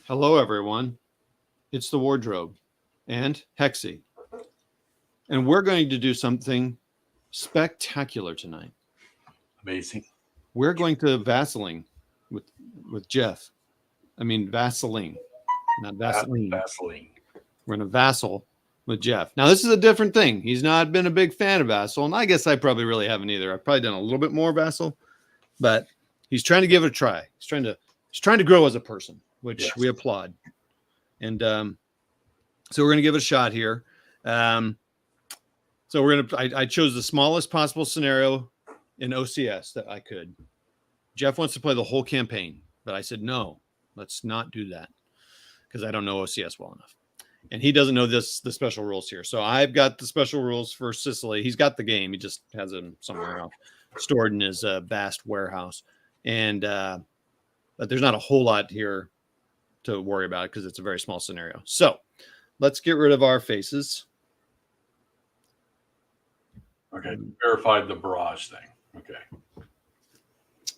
Hello, everyone. It's the WARdROBE and Hexy. And we're going to do something spectacular tonight. Amazing. We're going to Vaseline with Jeff. I mean, Vaseline, not Vaseline. Vaseline. We're going to Vassal with Jeff. Now, this is a different thing. He's not been a big fan of Vassal, and I guess I probably really haven't either. I've probably done a little bit more Vassal, but he's trying to give it a try. He's trying to grow as a person, which we applaud. And so we're going to give it a shot here. So I chose the smallest possible scenario in OCS that I could. Jeff wants to play the whole campaign, but I said, no, let's not do that because I don't know OCS well enough. And he doesn't know the special rules here. So I've got the special rules for Sicily. He's got the game. He just has them somewhere else stored in his vast warehouse. And but there's not a whole lot here to worry about because it's a very small scenario. So let's get rid of our faces. Okay, verified the barrage thing. Okay.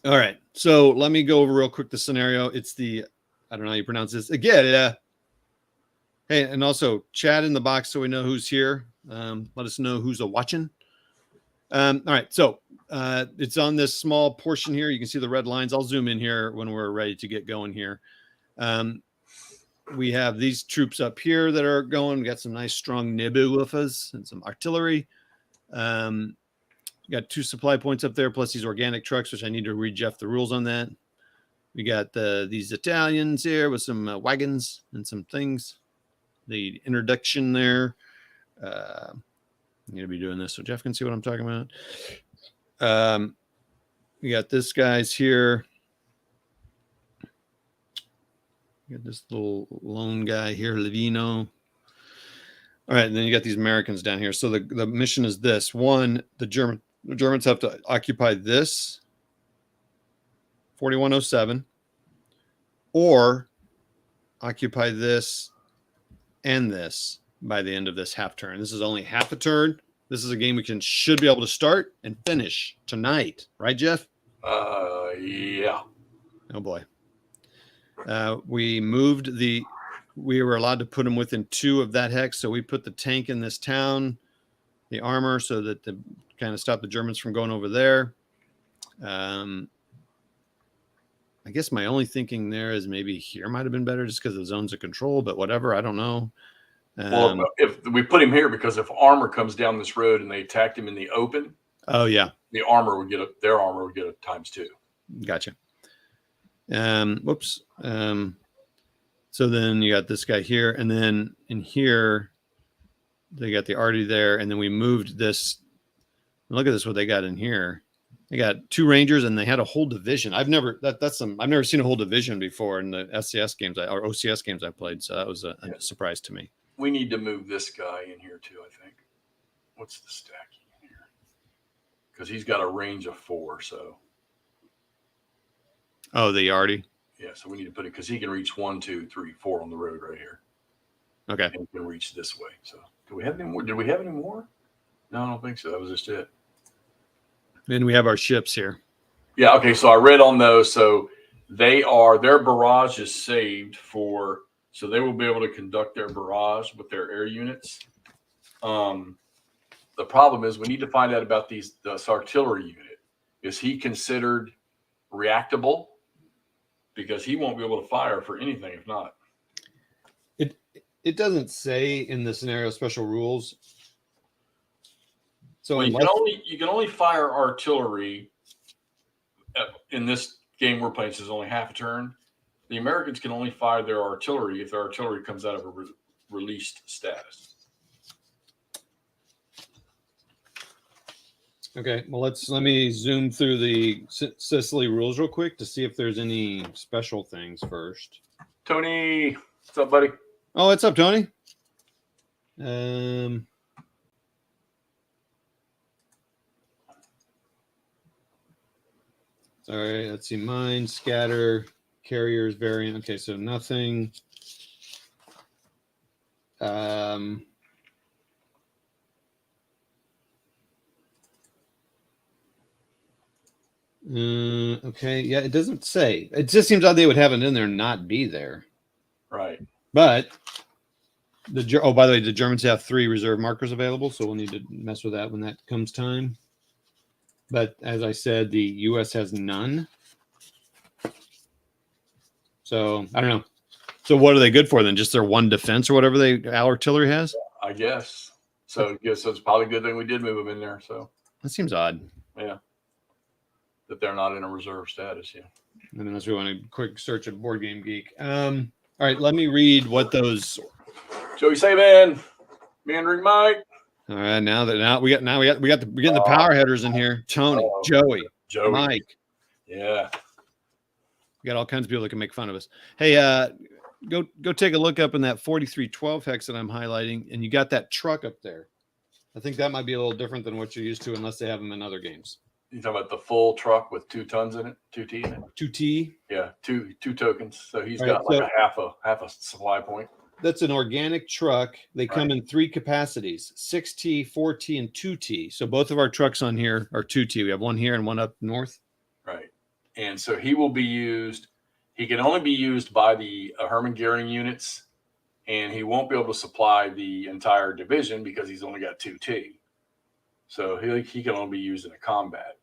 All right. So let me go over real quick the scenario. It's the, I don't know how you pronounce this. Again, hey, and also chat in the box so we know who's here. Let us know who's watching. All right. So it's on this small portion here. You can see the red lines. I'll zoom in here when we're ready to get going here. We have these troops up here that are going. We got some nice strong Nebuwuffas and some artillery. Got 2 supply points up there, plus these organic trucks, which I need to read Jeff the rules on that. We got these Italians here with some wagons and some things. The introduction there. I'm going to be doing this so Jeff can see what I'm talking about. We got this guy's here. We got this little lone guy here, Livino. All right, and then you got these Americans down here. So the mission is this. One, the Germans have to occupy this 4107 or occupy this and this by the end of this half turn. This is only half a turn. This is a game we should be able to start and finish tonight. Right, Jeff? Yeah. Oh, boy. We were allowed to put them within 2 of that hex. So we put the tank in this town, the armor, so that the kind of stop the Germans from going over there. I guess my only thinking there is maybe here might have been better just because of zones of control, but whatever. I don't know. Well, if we put him here, because if armor comes down this road and they attacked him in the open, oh yeah, their armor would get a ×2. Gotcha. Whoops. So then you got this guy here, and then in here they got the arty there, and then we moved this. Look at this, what they got in here. They got 2 Rangers, and they had a whole division. I've never seen a whole division before in the SCS games or OCS games I played. So that was a surprise to me. We need to move this guy in here too, I think. What's the stacking in here? Because he's got a range of 4. So. Oh, the arty. Yeah, so we need to put it because he can reach 1, 2, 3, 4 on the road right here. Okay. And he can reach this way. So, do we have any more? Did we have any more? No, I don't think so. That was just it. Then we have our ships here. Yeah. Okay. So I read on those. So their barrage is saved so they will be able to conduct their barrage with their air units. The problem is we need to find out about this artillery unit. Is he considered reactable? Because he won't be able to fire for anything if not. It doesn't say in the scenario special rules. So you can only fire artillery in this game we're playing. This is only half a turn. The Americans can only fire their artillery if their artillery comes out of a released status. Okay, well let me zoom through the Sicily rules real quick to see if there's any special things first. Tony, what's up, buddy? Oh, what's up, Tony? Sorry, let's see. Mine, scatter, carriers, variant. Okay, so nothing. Okay, yeah, it doesn't say. It just seems odd they would have it in there and not be there. Right. But by the way, the Germans have 3 reserve markers available, so we'll need to mess with that when that comes time. But as I said, the U.S. has none. So I don't know. So what are they good for then? Just their one defense or whatever artillery has? I guess. So I guess it's probably a good thing we did move them in there. So that seems odd. Yeah. That they're not in a reserve status. Yeah. Unless we want a quick search of Board Game Geek. All right, let me read what those. Joey Saban, Mandarin Mike. All right, we got we're getting the power headers in here. Tony, Joey, Mike. Yeah. We got all kinds of people that can make fun of us. Hey, go take a look up in that 4312 hex that I'm highlighting, and you got that truck up there. I think that might be a little different than what you're used to, unless they have them in other games. You talking about the full truck with 2 tons in it, 2T in it? 2T. Yeah, two tokens. So he's got like a half a supply point. That's an organic truck. They come in 3 capacities: 6T, 4T, and 2T. So both of our trucks on here are 2T. We have one here and one up north. Right. And so he will be used. He can only be used by the Hermann Goering units, and he won't be able to supply the entire division because he's only got 2T. So he can only be used in a combat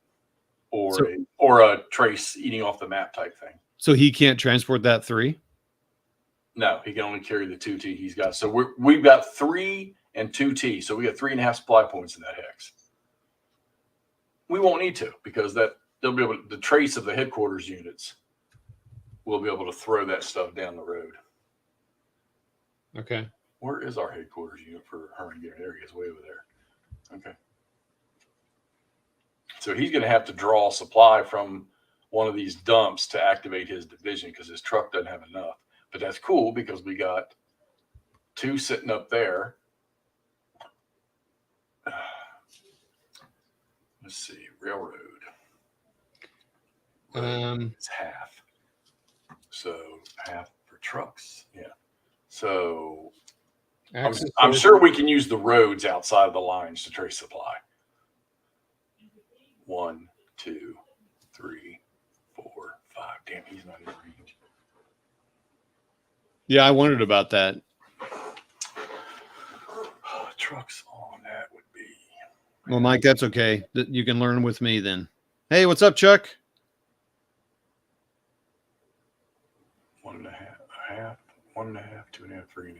or a trace eating off the map type thing. So he can't transport that 3? No, he can only carry the 2T he's got. So we've got 3 and 2T. So we got 3.5 supply points in that hex. We won't need to because they'll be able to, the trace of the headquarters units will be able to throw that stuff down the road. Okay. Where is our headquarters unit for Hermann Goering? There he is, way over there. Okay. So he's going to have to draw supply from one of these dumps to activate his division because his truck doesn't have enough. But that's cool because we got 2 sitting up there. Let's see, railroad. It's half. So half for trucks. Yeah. So I'm sure we can use the roads outside of the lines to trace supply. 1, 2, 3, 4, 5. Damn, he's not in range. Yeah, I wondered about that. Trucks on that would be. Well, Mike, that's okay. You can learn with me then. Hey, what's up, Chuck? 1.5, 1.5, 2.5, 3.5.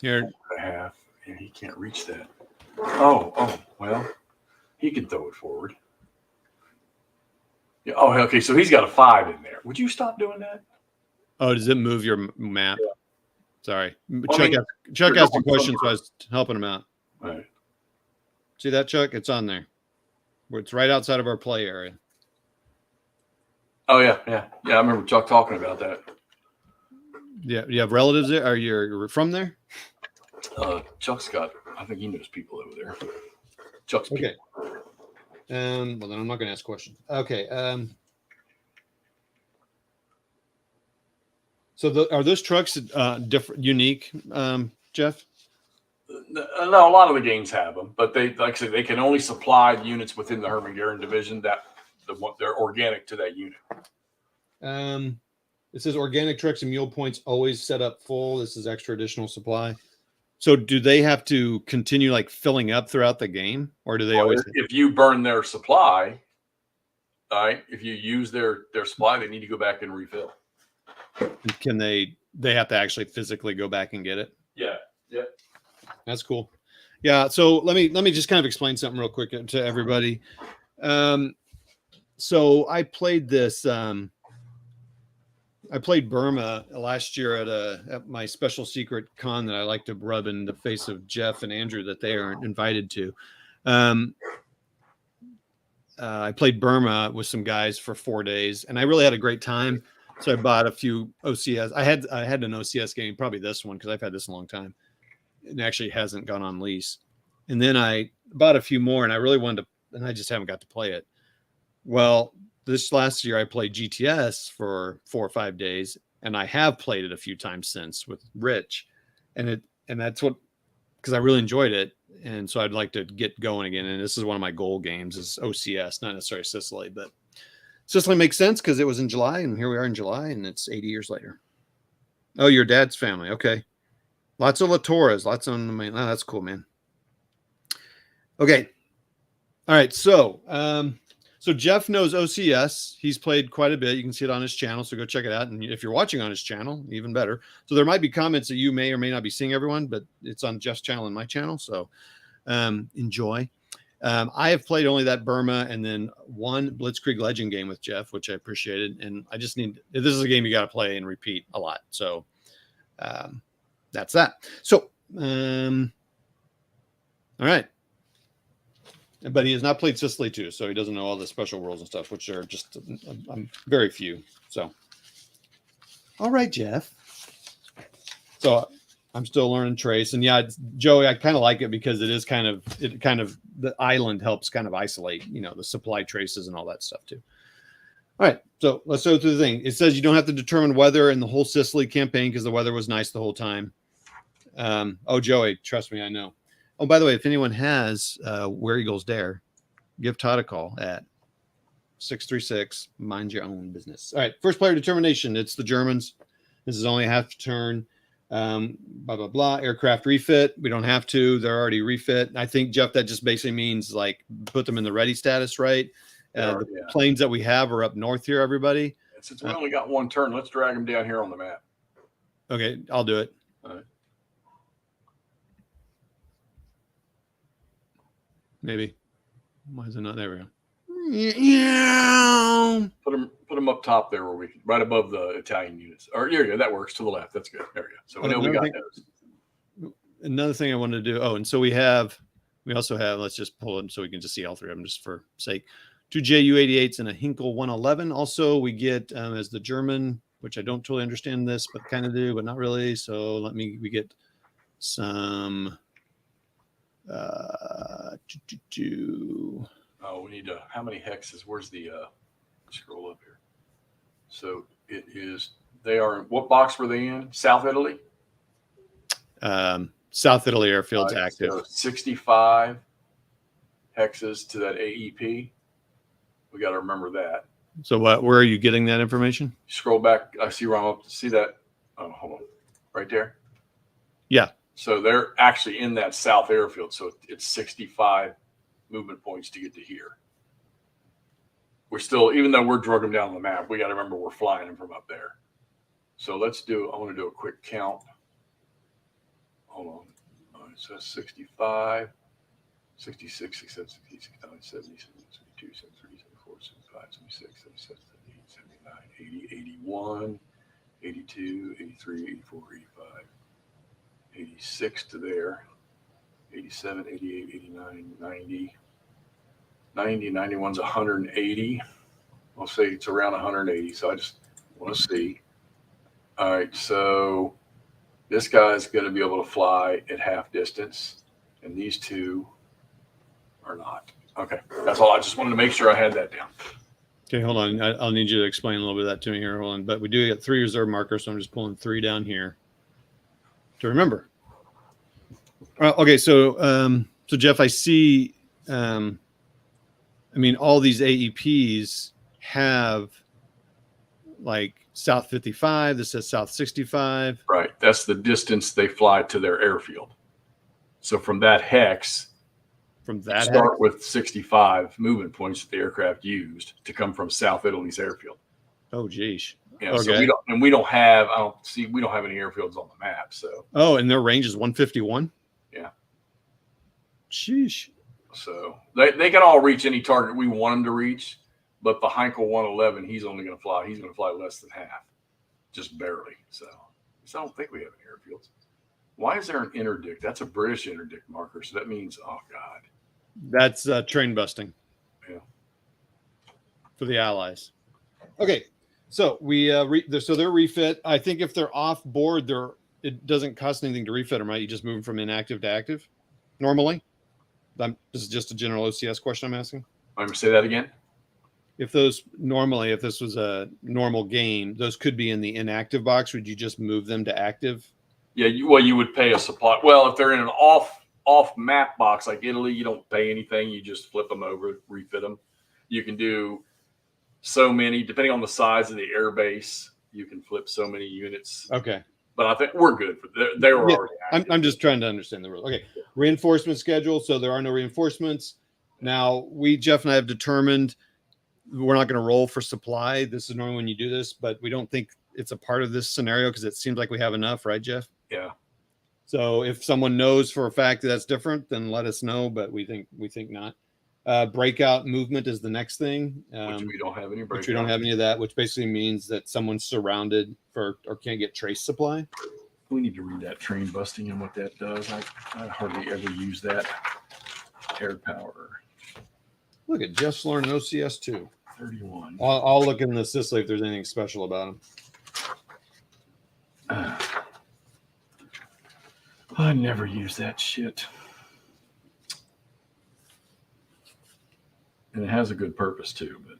Here. 1.5, and he can't reach that. Oh, well, he can throw it forward. Yeah. Oh, okay. So he's got a 5 in there. Would you stop doing that? Oh, does it move your map? Yeah. Sorry. Well, Chuck asked a question, so I was helping him out. Right. See that, Chuck? It's on there. It's right outside of our play area. Oh, yeah. I remember Chuck talking about that. Yeah. You have relatives there? Are you from there? Chuck's got, I think he knows people over there. Chuck's people. Okay. Well, then I'm not going to ask questions. Okay. So are those trucks different, unique, Jeff? No, a lot of the games have them, but they, like I said, they can only supply units within the Hermann Goering division they're organic to that unit. It says organic trucks and mule points always set up full. This is extra additional supply. So do they have to continue like filling up throughout the game, or do they always? If you burn their supply, all right, if you use their supply, they need to go back and refill. Can they have to actually physically go back and get it? Yeah. That's cool. Yeah. So let me just kind of explain something real quick to everybody. So I played this. I played Burma last year at my special secret con that I like to rub in the face of Jeff and Andrew that they aren't invited to. I played Burma with some guys for 4 days, and I really had a great time. So I bought a few OCS. I had an OCS game, probably this one, because I've had this a long time. It actually hasn't gone on lease. And then I bought a few more, and I really wanted to, and I just haven't got to play it. Well, this last year I played GTS for 4 or 5 days, and I have played it a few times since with Rich, and that's what, because I really enjoyed it, and so I'd like to get going again. And this is one of my goal games is OCS, not necessarily Sicily, but Sicily makes sense because it was in July, and here we are in July, and it's 80 years later. Oh, your dad's family. Okay. Lots of Latoras. Lots on the main. Oh, that's cool, man. Okay. All right. So, so Jeff knows OCS. He's played quite a bit. You can see it on his channel. So go check it out. And if you're watching on his channel, even better. So there might be comments that you may or may not be seeing, everyone, but it's on Jeff's channel and my channel. So enjoy. I have played only that Burma and then one Blitzkrieg Legend game with Jeff, which I appreciated. And I just need, this is a game you got to play and repeat a lot. So that's that. So, all right. But he has not played Sicily too, so he doesn't know all the special rules and stuff, which are just very few. So, all right, Jeff. So I'm still learning Trace, and yeah, Joey, I kind of like it because it is kind of the island helps kind of isolate, you know, the supply traces and all that stuff too. All right, so let's go through the thing. It says you don't have to determine weather in the whole Sicily campaign because the weather was nice the whole time. Oh, Joey, trust me, I know. Oh, by the way, if anyone has Where Eagles Dare, give Todd a call at 636. Mind your own business. All right, first player determination. It's the Germans. This is only a half turn. Blah, blah, blah. Aircraft refit. We don't have to. They're already refit. I think, Jeff, that just basically means like put them in the ready status, right? The planes that we have are up north here, everybody. Since we only got one turn, let's drag them down here on the map. Okay, I'll do it. All right. Maybe. Why is it not? There we go. Yeah. Put them up top there where we can, right above the Italian units. Or there you go. That works to the left. That's good. There we go. So we know we got those. Another thing I wanted to do. Oh, and so we also have, let's just pull them so we can just see all three of them just for sake. 2 Ju-88s and a Hinkle 111. Also, we get as the German, which I don't totally understand this, but kind of do, but not really. So we get some. Oh, we need to, how many hexes? Where's the scroll up here? So it is, they are, what box were they in? South Italy? South Italy airfield's active. So 65 hexes to that AEP. We got to remember that. So where are you getting that information? Scroll back. I see where I'm up to see that. Oh, hold on. Right there. Yeah. So they're actually in that south airfield. So it's 65 movement points to get to here. We're still, even though we're drugging them down on the map, we got to remember we're flying them from up there. So let's do, I want to do a quick count. Hold on. All right, so that's 65, 66, 67, 68, 69, 70, 72, 73, 74, 75, 76, 77, 78, 79, 80, 81, 82, 83, 84, 85. 86 to there, 87, 88, 89, 90, 90, 91's 180. I'll say it's around 180. So I just want to see. All right. So this guy's going to be able to fly at half distance, and these two are not. Okay. That's all. I just wanted to make sure I had that down. Okay. Hold on. I'll need you to explain a little bit of that to me here. Hold on. But we do get 3 reserve markers. So I'm just pulling 3 down here to remember. Okay, so Jeff, I see. I mean, all these AEPs have like South 55. This says South 65. Right, that's the distance they fly to their airfield. So from that hex, start with 65 movement points that the aircraft used to come from South Italy's airfield. Oh, geez. Yeah, okay. So we don't have any airfields on the map. So and their range is 151. Yeah. Sheesh. So they can all reach any target we want them to reach, but the Heinkel 111, he's going to fly less than half, just barely. So I don't think we have any airfields. Why is there an interdict? That's a British interdict marker. So that means, oh God, that's train busting. Yeah. For the Allies. Okay. So so they're refit. I think if they're off board, it doesn't cost anything to refit them, right? You just move them from inactive to active normally. This is just a general OCS question I'm asking. I'm say that again. If this was a normal game, those could be in the inactive box. Would you just move them to active? Yeah. You would pay a supply. Well, if they're in an off map box like Italy, you don't pay anything. You just flip them over, refit them. You can do so many, depending on the size of the air base, you can flip so many units. Okay. but I think we're good for they were Yeah, already active. I'm just trying to understand the rule. Okay, reinforcement schedule. So there are no reinforcements. Now Jeff and I have determined we're not going to roll for supply. This is normally when you do this, but we don't think it's a part of this scenario because it seems like we have enough, right, Jeff? Yeah. So if someone knows for a fact that that's different, then let us know. But we think not. Breakout movement is the next thing. Which we don't have any breakout. Which we don't have any of that, which basically means that someone's surrounded or can't get trace supply. We need to read that train busting and what that does. I hardly ever use that. Air power. Look at Jeff's learning OCS too. 31. I'll look in the Sicily if there's anything special about him. I never use that shit. And it has a good purpose too, but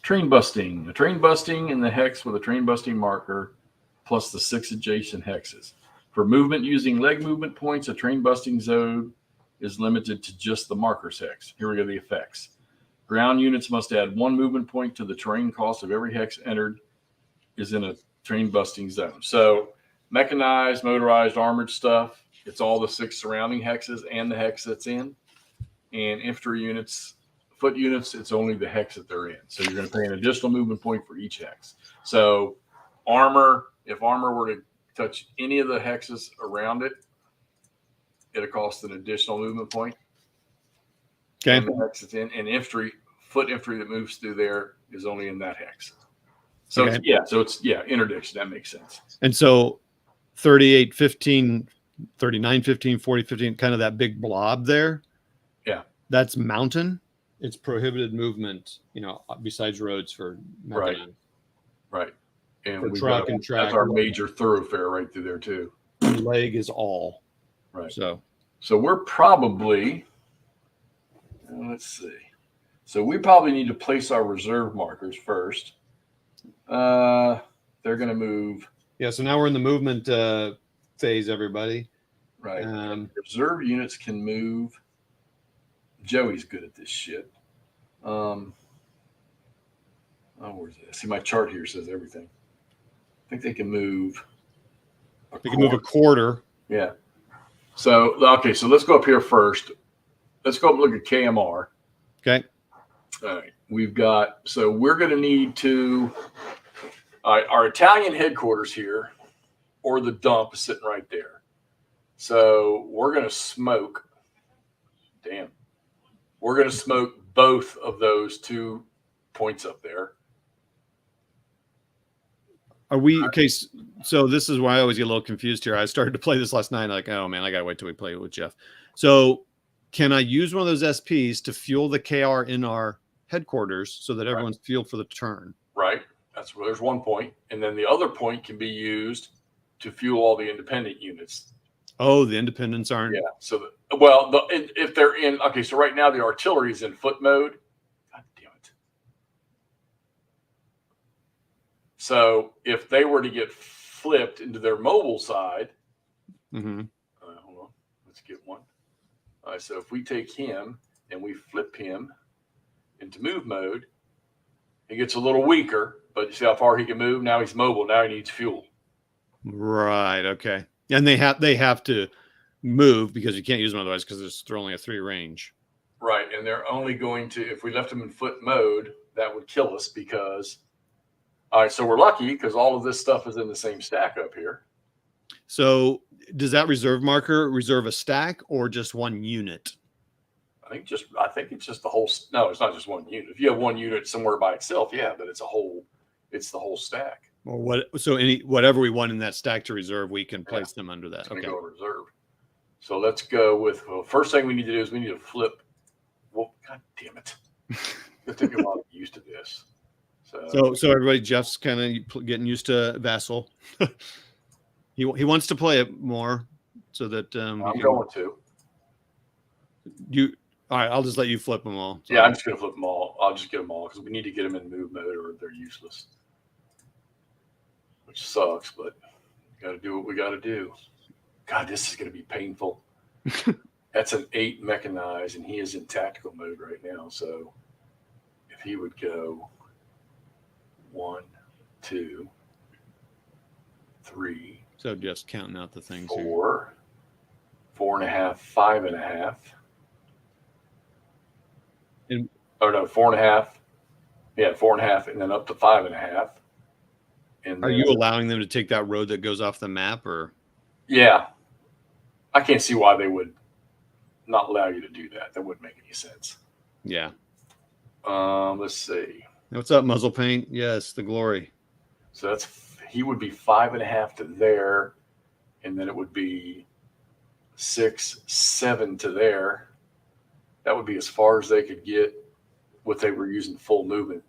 train busting. A train busting in the hex with a train busting marker plus the 6 adjacent hexes. For movement using leg movement points, a train busting zone is limited to just the marker's hex. Here we go, the effects. Ground units must add 1 movement point to the terrain cost of every hex entered is in a train busting zone. So mechanized, motorized, armored stuff, it's all the 6 surrounding hexes and the hex that's in. And infantry units, foot units, it's only the hex that they're in. So you're going to pay an additional movement point for each hex. So armor, if armor were to touch any of the hexes around it, it'll cost an additional movement point. Okay. And the hex it's in, and infantry, foot infantry that moves through there is only in that hex. So okay. it's interdiction. That makes sense. And so 38, 15, 39, 15, 40, 15, kind of that big blob there. Yeah. That's mountain. It's prohibited movement, besides roads for mechanized. Right. And for truck and track. That's our major thoroughfare right through there too. Leg is all. Right. So we're probably, let's see. So we probably need to place our reserve markers first. They're going to move. Yeah. So now we're in the movement phase, everybody. Right. Reserve units can move. Joey's good at this shit. Where's it? See, my chart here says everything. I think they can move. They can move a quarter. Yeah. So, okay. So let's go up here first. Let's go up and look at KMR. Okay. All right. We've got, so we're going to need to, our Italian headquarters here, or the dump is sitting right there. So we're going to smoke. Damn. We're going to smoke both of those 2 points up there. Are we okay? So this is why I always get a little confused here. I started to play this last night. Like, oh man, I gotta wait till we play it with Jeff. So, can I use one of those SPs to fuel the KR in our headquarters so that everyone's fueled for the turn? Right. That's where there's 1 point, and then the other point can be used to fuel all the independent units. Oh, the independents aren't. Yeah. So, if they're in, okay. So right now the artillery is in foot mode. God damn it. So if they were to get flipped into their mobile side, hold on, let's get one. All right, so if we take him and we flip him into move mode, he gets a little weaker, but you see how far he can move? Now he's mobile. Now he needs fuel. Right. Okay. And they have to move because you can't use them otherwise because they're only a 3 range. Right. And they're only going to, if we left them in foot mode, that would kill us because, all right, so we're lucky because all of this stuff is in the same stack up here. So does that reserve marker reserve a stack or just 1 unit? I think it's just the whole. No, it's not just 1 unit. If you have 1 unit somewhere by itself, yeah, but it's the whole stack. Or what? So whatever we want in that stack to reserve, we can place them under that. Okay. Go reserve. So let's go with. Well, first thing we need to do is we need to flip. Well, God damn it! It'll take a while to get used to this. So everybody, Jeff's kind of getting used to Vassal. He wants to play it more, so that I'm going to. All right, I'll just let you flip them all. Yeah, I'm just going to flip them all. I'll just get them all because we need to get them in move mode or they're useless. Which sucks, but we got to do what we got to do. God, this is going to be painful. That's an 8 mechanized, and he is in tactical mode right now. So if he would go 1, 2, 3, So just counting out the things 4, 4.5, 5.5. And Oh no, 4.5. Yeah, 4.5, and then up to 5.5. And are then, you allowing them to take that road that goes off the map, or? Yeah, I can't see why they would not allow you to do that. That wouldn't make any sense. Yeah. Let's see. What's up, muzzle paint? Yes, the glory. So he would be 5.5 to there, and then it would be 6, 7 to there. That would be as far as they could get what they were using full movement.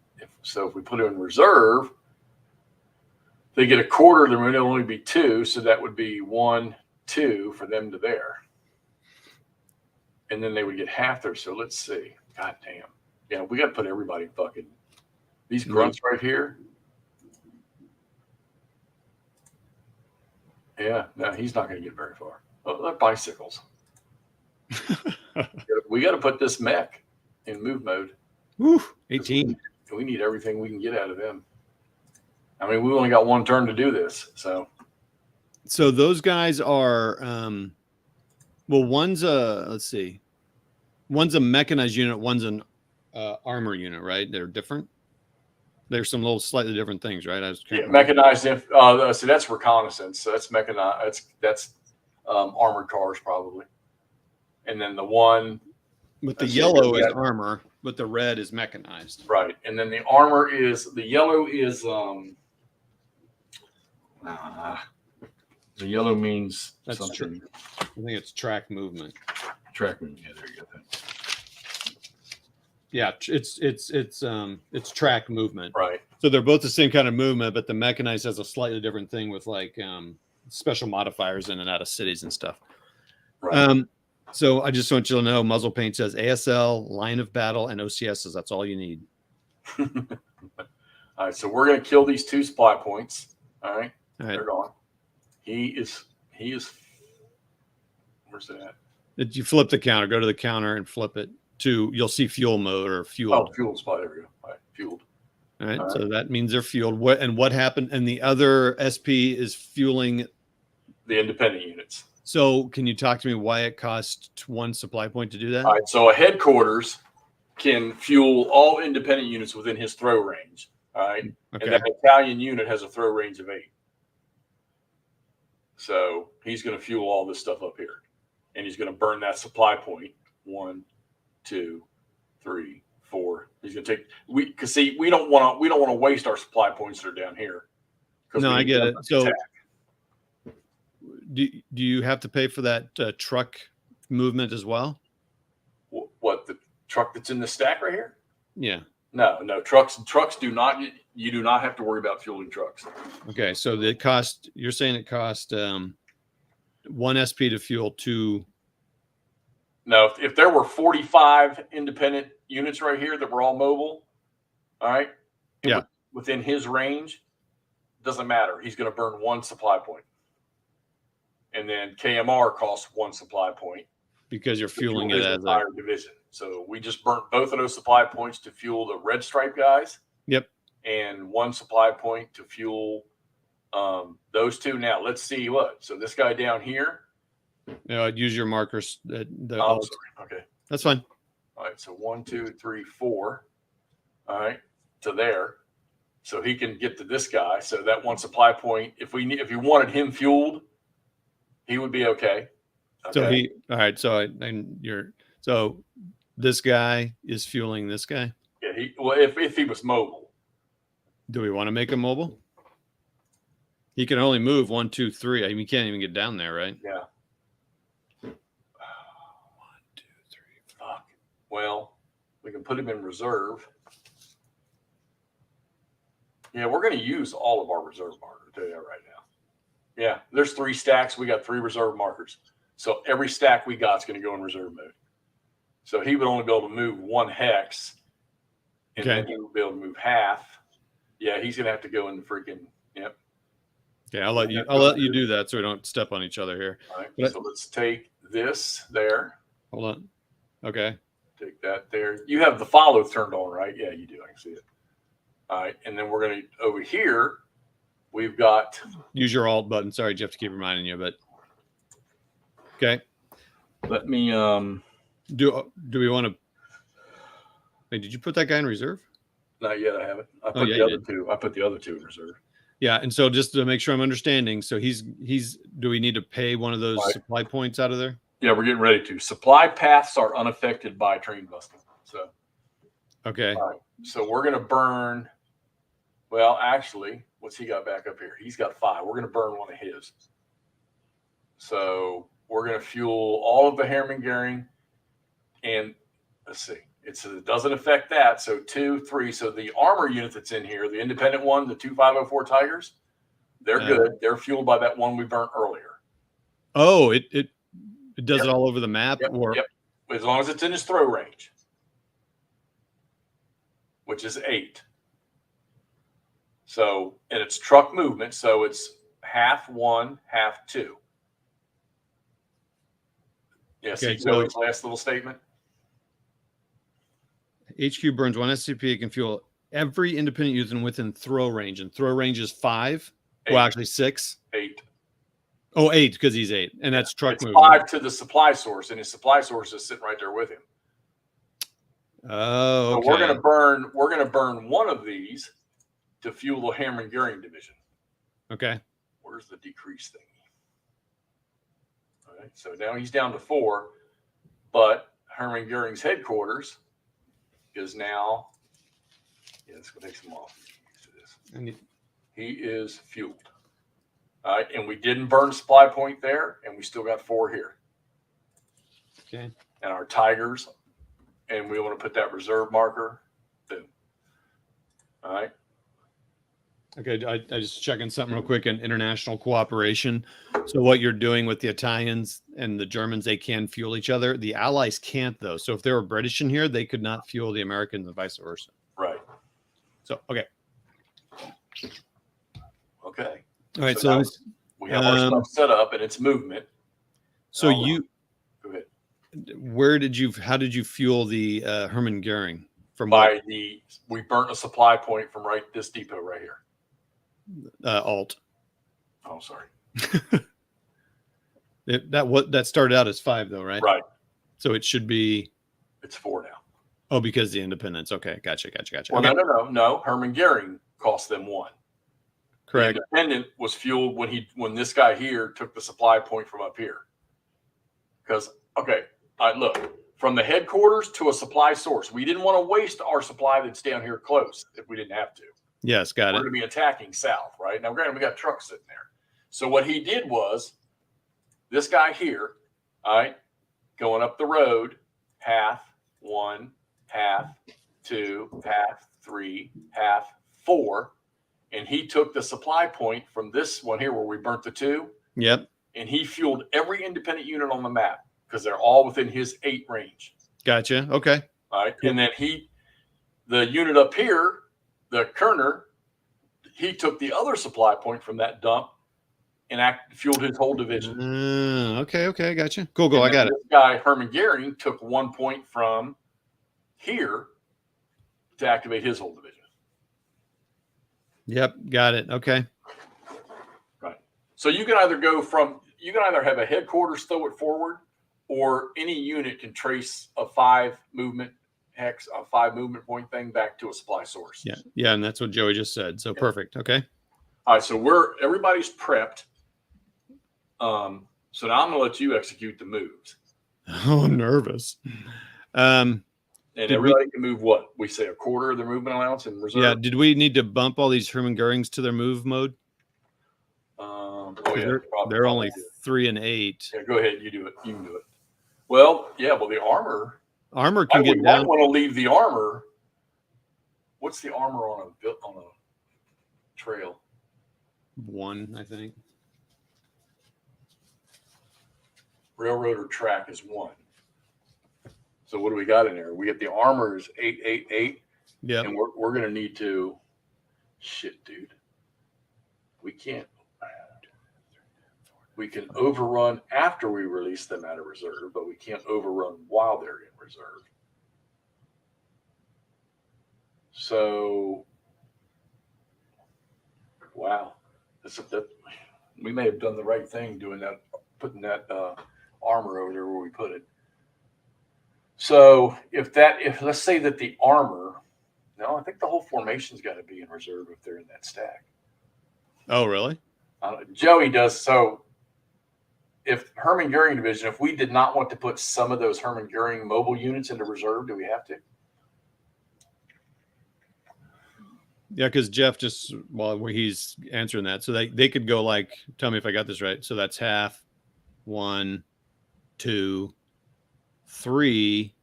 So if we put it in reserve, they get a quarter, there would only be 2, so that would be 1, 2 for them to there. And then they would get half there. So let's see. God damn. Yeah, we got to put everybody fucking these grunts right here. Yeah, no, he's not going to get very far. Oh, they're bicycles. We got to put this mech in move mode. Woo, 18. We need everything we can get out of them. I mean, we only got one turn to do this, so. So those guys are, well, one's let's see, one's a mechanized unit, one's an armor unit, right? They're different. There's some little slightly different things, right? Mechanized. So that's reconnaissance. So that's mechanized. That's armored cars probably. And then the one with the yellow is armor, but the red is mechanized. Right. And then the armor is the yellow is the yellow means that's something. True. I think it's track movement. Track movement. Yeah, there you go. Yeah, it's track movement. Right. So they're both the same kind of movement, but the mechanized has a slightly different thing with like special modifiers in and out of cities and stuff. Right. So I just want you to know, muzzle paint says ASL, line of battle, and OCSs. That's all you need. All right. So we're going to kill these 2 supply points. All right. They're gone. He is. Where's it at? You flip the counter. Go to the counter and flip it to. You'll see fuel mode or fuel. Oh, fuel spot. There we go. All right. Fueled. All right. So that means they're fueled. What happened? And the other SP is fueling the independent units. So can you talk to me why it costs 1 supply point to do that? All right. So a headquarters can fuel all independent units within his throw range. All right. Okay. And that Italian unit has a throw range of 8. So he's going to fuel all this stuff up here. And he's going to burn that supply point. 1, 2, 3, 4. He's going to take because see, we don't want to waste our supply points that are down here. No, I get it. So do you have to pay for that truck movement as well? What, the truck that's in the stack right here? Yeah. No, trucks do not. You do not have to worry about fueling trucks. Okay, so it cost. You're saying it cost 1 SP to fuel 2. No, if there were 45 independent units right here that were all mobile, all right, yeah, within his range, doesn't matter. He's going to burn 1 supply point. And then KMR costs 1 supply point because you're fueling it as a division. So we just burnt both of those supply points to fuel the red stripe guys. Yep. And 1 supply point to fuel those 2. Now let's see what. So this guy down here. Use your markers. Sorry. Okay. That's fine. All right. So 1, 2, 3, 4. All right. To there. So he can get to this guy. So that 1 supply point. If you wanted him fueled, he would be okay. So all right. So so this guy is fueling this guy. Yeah. If he was mobile. Do we want to make him mobile? He can only move 1, 2, 3. I mean, he can't even get down there, right? Yeah. 1, 2, 3. Fuck. Well, we can put him in reserve. Yeah, we're going to use all of our reserve markers. I'll tell you that right now. Yeah, there's 3 stacks. We got 3 reserve markers. So every stack we got is going to go in reserve mode. So he would only be able to move 1 hex, and then he would be able to move half. Yeah, he's going to have to go in the freaking. Yep. Yeah, I'll let you do that so we don't step on each other here. All right. So let's take this there. Hold on. Okay. Take that there. You have the follow turned on, right? Yeah, you do. I can see it. All right. And then we're going to over here. We've got. Use your alt button. Sorry, Jeff, to keep reminding you, but okay. Let me. Do we want to? Wait, did you put that guy in reserve? Not yet. I haven't. I put the other two. I put the other two in reserve. Yeah, and so just to make sure I'm understanding, so he's. Do we need to pay one of those supply points out of there? Yeah, we're getting ready to. Supply paths are unaffected by train busting. So. Okay. All right. So we're gonna burn. Well, actually, what's he got back up here? He's got 5. We're gonna burn one of his. So we're gonna fuel all of the Hermann Goering, and let's see. It doesn't affect that. So 2, 3. So the armor unit that's in here, the independent one, the 2504 Tigers, they're good. They're fueled by that one we burnt earlier. Oh, it does it all over the map? Yep. As long as it's in his throw range, which is 8. So, and it's truck movement. So it's half 1, half 2. Yeah. Okay, See Joey's last little statement. HQ burns 1 SCP. It can fuel every independent unit within throw range, and throw range is 5. 8. Well, actually 6. 8. Oh, 8 because he's 8, and that's truck it's movement. 5 to the supply source, and his supply source is sitting right there with him. Oh, okay. So we're gonna burn one of these to fuel the Hermann Goering division. Okay. Where's the decrease thing? All right. So now he's down to 4, but Hermann Goering's headquarters is now. Yeah, let's go take some off. He is fueled. All right, and we didn't burn supply point there, and we still got 4 here. Okay. And our Tigers, and we want to put that reserve marker. Boom. All right. Okay, I just checking something real quick in international cooperation. So what you're doing with the Italians and the Germans, they can fuel each other. The Allies can't, though. So if they were British in here, they could not fuel the Americans and vice versa. Right. So, okay. Okay. All right, so we have our stuff set up and it's movement. So go ahead. How did you fuel the Hermann Goering? We burnt a supply point from this depot right here. Alt. Oh, sorry. That started out as 5 though, right? Right. So it should be. It's 4 now. Oh, because the independence. Okay, gotcha. Well, okay. No. Hermann Goering cost them 1. Correct. The independent was fueled when this guy here took the supply point from up here. Because look, from the headquarters to a supply source, we didn't want to waste our supply that's down here close if we didn't have to. Yes, got it. We're going to be attacking south, right? Now, granted, we got trucks sitting there. So what he did was this guy here, all right, going up the road, half 1, half 2, half 3, half 4. And he took the supply point from this one here where we burnt the 2. Yep. And he fueled every independent unit on the map because they're all within his 8 range. Gotcha. Okay. All right. Cool. And then the unit up here, the Kerner, he took the other supply point from that dump and fueled his whole division. Okay. Gotcha. Cool. I got it. This guy, Hermann Goering, took 1 point from here to activate his whole division. Yep, got it. Okay. Right. So you can either have a headquarters throw it forward, or any unit can trace a 5 movement point thing back to a supply source. Yeah, and that's what Joey just said. So perfect. Okay. All right, so everybody's prepped. So now I'm gonna let you execute the moves. Oh, I'm nervous. And everybody can move what? We say a quarter of their movement allowance in reserve. Yeah. Did we need to bump all these Hermann Goerings to their move mode? They're only 3 and 8. Yeah, go ahead. You do it. You can do it. Well, yeah. Well, the armor can get down. I want to leave the armor. What's the armor on a trail? 1, I think. Railroad or track is 1. So what do we got in there? We get the armor is 888. Yeah. And we're gonna need to. Shit, dude. We can't. We can overrun after we release them out of reserve, but we can't overrun while they're in reserve. So, wow. we may have done the right thing doing that, putting that armor over there where we put it. So if let's say that the armor, no, I think the whole formation's got to be in reserve if they're in that stack. Oh, really? Joey does. So if Hermann Goering Division, if we did not want to put some of those Hermann Goering mobile units into reserve, do we have to? Yeah, because Jeff just while he's answering that, so they could go like, tell me if I got this right. So that's half, 1, 2, 3,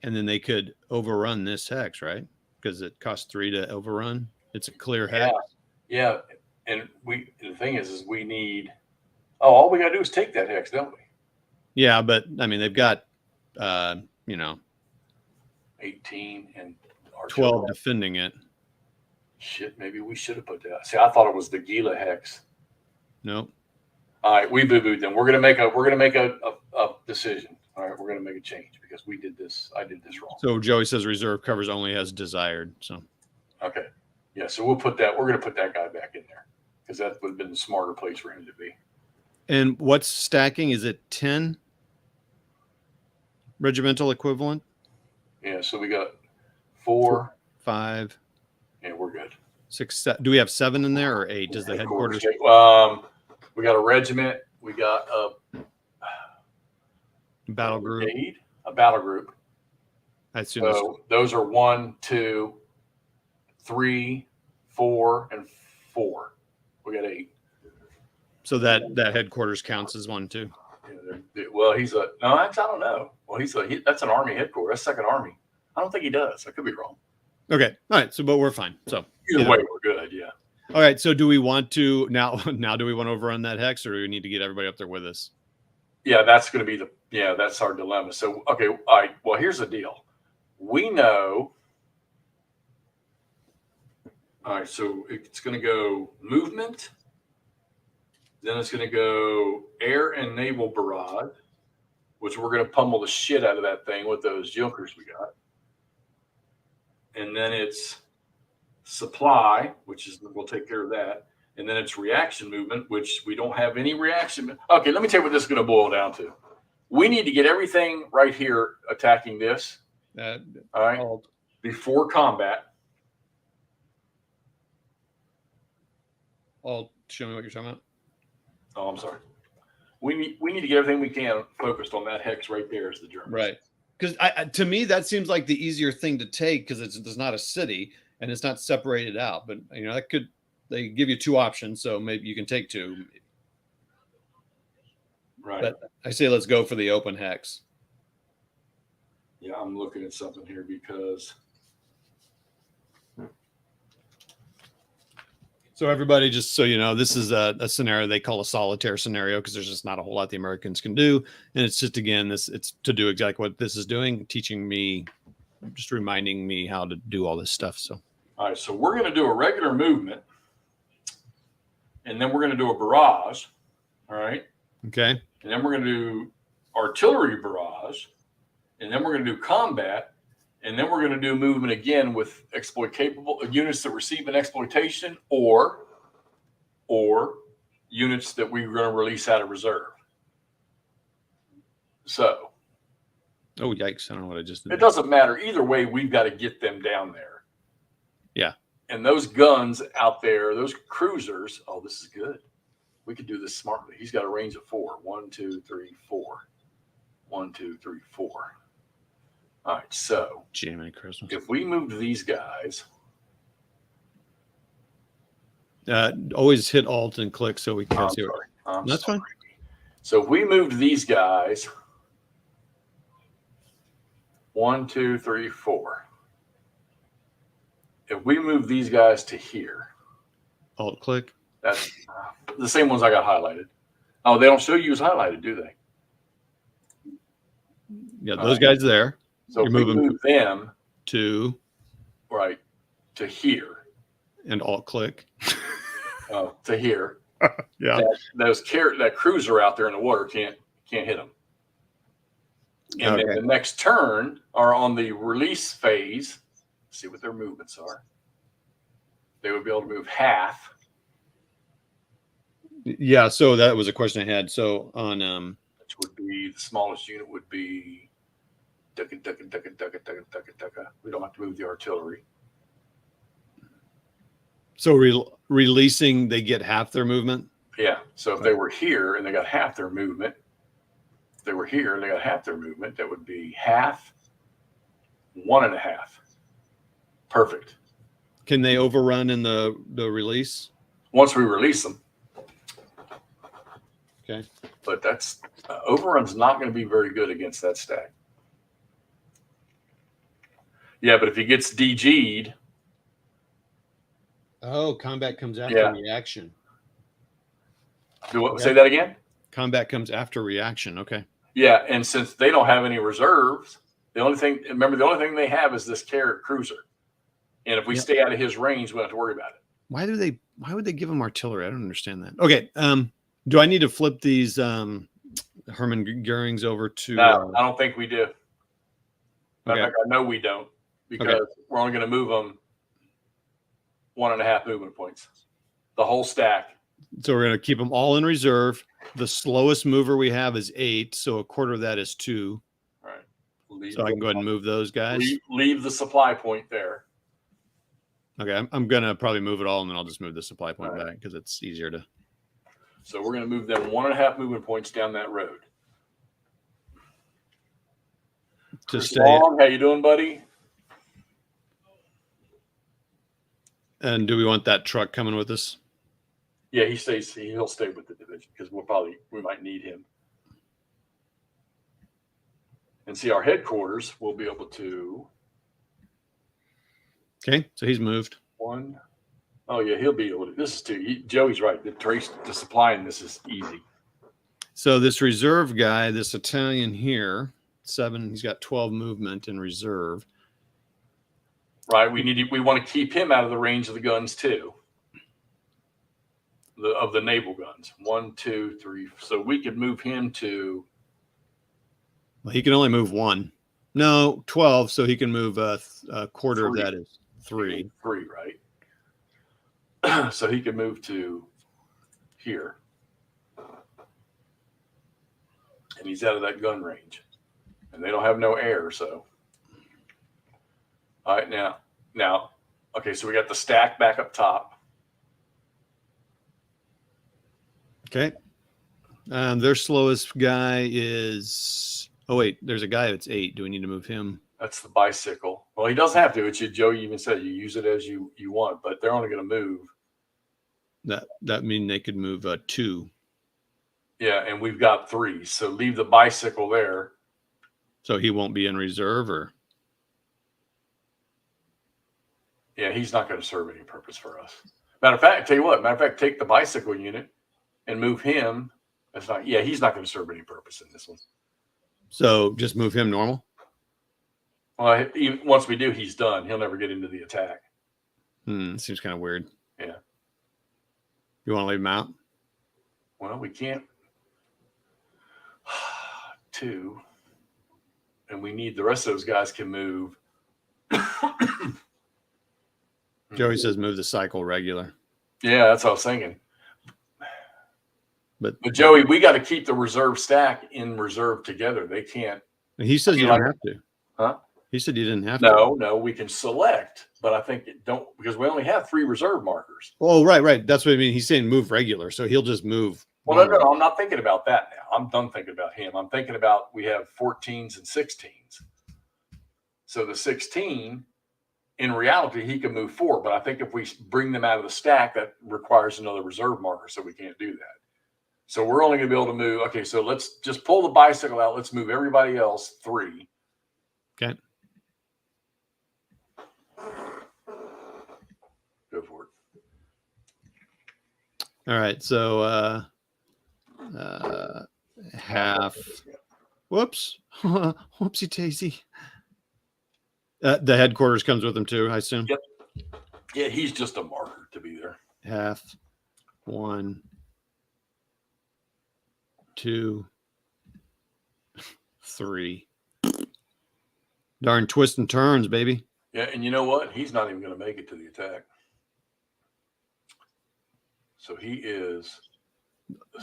and then they could overrun this hex, right? Because it costs 3 to overrun. It's a clear hex. Yeah. And the thing is we need. Oh, all we gotta do is take that hex, don't we? Yeah, but I mean they've got 18 and 12 defending it. Shit, maybe we should have put that. See, I thought it was the Gela hex. Nope. All right, we boo-booed them. We're gonna make a decision. All right, we're gonna make a change because we did this. I did this wrong. So Joey says reserve covers only as desired. So okay, yeah. So we'll put that. We're gonna put that guy back in there because that would have been the smarter place for him to be. And what's stacking? Is it 10 regimental equivalent? Yeah. So we got 4, 5. Yeah, we're good. 6, 7. Do we have 7 in there or 8? Does the headquarters? We got a regiment. We got a battle group. A battle group. I assume so those are 1, 2, 3, 4, and 4. We got 8. So that headquarters counts as 1, 2. Yeah, well, I don't know. Well, that's an army headquarters. That's Second Army. I don't think he does. I could be wrong. Okay. All right. So, but we're fine. So either way, we're good. Yeah. All right. So do we want to now do we want to overrun that hex or do we need to get everybody up there with us? Yeah, that's going to be that's our dilemma. So, okay. All right. Well, here's the deal. We know. All right. So it's going to go movement. Then it's going to go air and naval barrage, which we're going to pummel the shit out of that thing with those junkers we got. And then it's supply, we'll take care of that. And then it's reaction movement, which we don't have any reaction. Okay, let me tell you what this is going to boil down to. We need to get everything right here attacking this. All right, before combat. Show me what you're talking about. Oh, I'm sorry. We need to get everything we can focused on that hex right there as the Germans. Right. Because to me, that seems like the easier thing to take because it's not a city and it's not separated out. But, they give you 2 options. So maybe you can take 2. Right. But I say let's go for the open hex. Yeah, I'm looking at something here because. So everybody, just so you know, this is a scenario they call a solitaire scenario because there's just not a whole lot the Americans can do. And it's just, again, it's to do exactly what this is doing, teaching me, just reminding me how to do all this stuff. So, all right, so we're going to do a regular movement and then we're going to do a barrage. All right. Okay. And then we're going to do artillery barrage and then we're going to do combat. And then we're going to do movement again with exploit capable units that receive an exploitation or units that we're going to release out of reserve. So. Oh, yikes. I don't know what I just did. It doesn't matter. Either way, we've got to get them down there. Yeah. And those guns out there, those cruisers. Oh, this is good. We could do this smartly. He's got a range of 4. 1, 2, 3, 4. 1, 2, 3, 4. All right, so Jiminy Christmas. If we moved these guys, always hit Alt and click so we can see it. That's fine. So if we moved these guys, 1, 2, 3, 4. If we move these guys to here, Alt click. That's the same ones I got highlighted. Oh, they don't show you as highlighted, do they? Yeah, those guys there. So if we move them to here and Alt click to here. Yeah, that cruiser out there in the water can't hit them. And then the next turn are on the release phase. See what their movements are. They would be able to move half Yeah, so that was a question I had. So on which would be the smallest unit would be we don't have to move the artillery. so releasing, they get half their movement. Yeah. So if they were here and they got half their movement, if they were here and they got half their movement, that would be half, 1.5. Perfect. Can they overrun in the release? Once we release them. Okay. But that's overrun's not going to be very good against that stack. Yeah, but if he gets DG'd. Oh, combat comes after reaction. Say that again? Combat comes after reaction. Okay. Yeah, and since they don't have any reserves, the only thing they have is this Carrot cruiser. And if we stay out of his range, we don't have to worry about it. Why would they give him artillery? I don't understand that. Okay. Do I need to flip these Hermann Goerings over to No, I don't think we do. Okay. In fact, I know we don't, because we're only going to move them 1.5 movement points. The whole stack. So we're going to keep them all in reserve. The slowest mover we have is 8, so a quarter of that is 2. All right. So I can go ahead and move those guys. Leave the supply point there. Okay, I'm going to probably move it all, and then I'll just move the supply point back because it's easier to. So we're going to move them 1.5 movement points down that road. To Chris stay. Long, how you doing, buddy? And do we want that truck coming with us? Yeah, he'll stay with the division because we might need him. And see, our headquarters will be able to. Okay, so he's moved. 1. Oh yeah, he'll be able to. This is 2. Joey's right. The supply in this is easy. So this reserve guy, this Italian here, 7. He's got 12 movement in reserve. Right. We want to keep him out of the range of the guns too. Of the naval guns. 1, 2, 3. So we could move him to. Well, he can only move 1. No, 12. So he can move a quarter 3. of that is 3. 3, right? So he could move to here. And he's out of that gun range. And they don't have no air, so. All right, now, okay, so we got the stack back up top. Okay. Their slowest guy is. Oh wait, there's a guy that's 8. Do we need to move him? That's the bicycle. Well, he doesn't have to. It's Joe even said you use it as you want, but they're only going to move. That mean they could move 2. Yeah, and we've got 3. So leave the bicycle there. So he won't be in reserve, or. Yeah, he's not going to serve any purpose for us. Matter of fact, take the bicycle unit and move him. He's not going to serve any purpose in this one. So just move him normal? Well, once we do, he's done. He'll never get into the attack. Seems kind of weird. Yeah. You want to leave him out? Well, we can't. 2. And we need the rest of those guys can move. Joey says move the cycle regular. Yeah, that's what I was thinking. But Joey, we got to keep the reserve stack in reserve together. They can't. He says you don't have to. Huh? He said you didn't have to. No, we can select, but I think because we only have 3 reserve markers. Oh, right. That's what I mean. He's saying move regular, so he'll just move. Well, no, I'm not thinking about that now. I'm done thinking about him. I'm thinking about we have 14s and 16s. So the 16, in reality, he can move 4, but I think if we bring them out of the stack, that requires another reserve marker, so we can't do that. So we're only going to be able to move. Okay, so let's just pull the bicycle out. Let's move everybody else 3. Okay. Go for it. All right. So half. Whoops. Whoopsie daisy. The headquarters comes with him too, I assume. Yep. Yeah, he's just a marker to be there. Half. 1. 2. 3. Darn twists and turns, baby. Yeah, and you know what? He's not even going to make it to the attack. So he is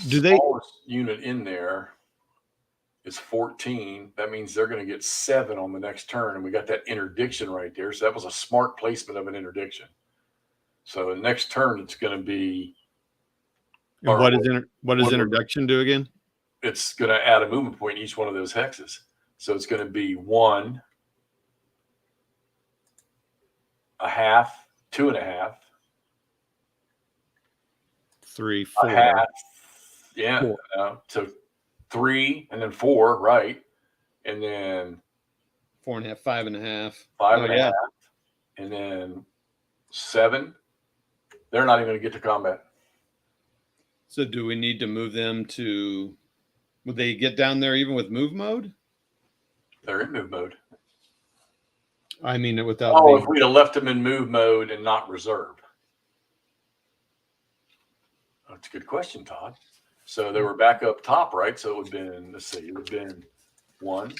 Do they? Smallest unit in there is 14. That means they're going to get 7 on the next turn, and we got that interdiction right there. So that was a smart placement of an interdiction. So the next turn, it's going to be. What does introduction do again? It's going to add a movement point in each one of those hexes. So it's going to be 1, a half, 2.5, 3, 4. a half. Yeah. So 3 and then 4, right? And then 4.5, 5.5, 5.5, and then 7. They're not even going to get to combat. So do we need to move them to? Would they get down there even with move mode? They're in move mode. I mean, without. If we'd have left them in move mode and not reserve. That's a good question, Todd. So they were back up top, right? So it would have been, let's see, it would have been 1,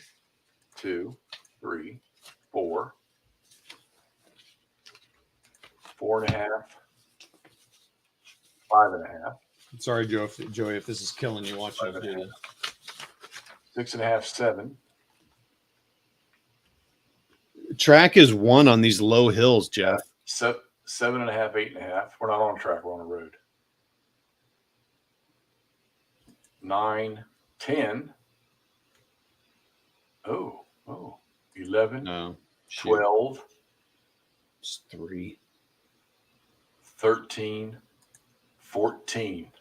2, 3, 4, 4.5, 5.5. Sorry, Joey, if this is killing you watching us do this. 6.5, 7. Track is 1 on these low hills, Jeff. 7.5, 8.5. We're not on a track, we're on a road. 9, 10. Oh, 11. No. 12. It's 3. 13. 14.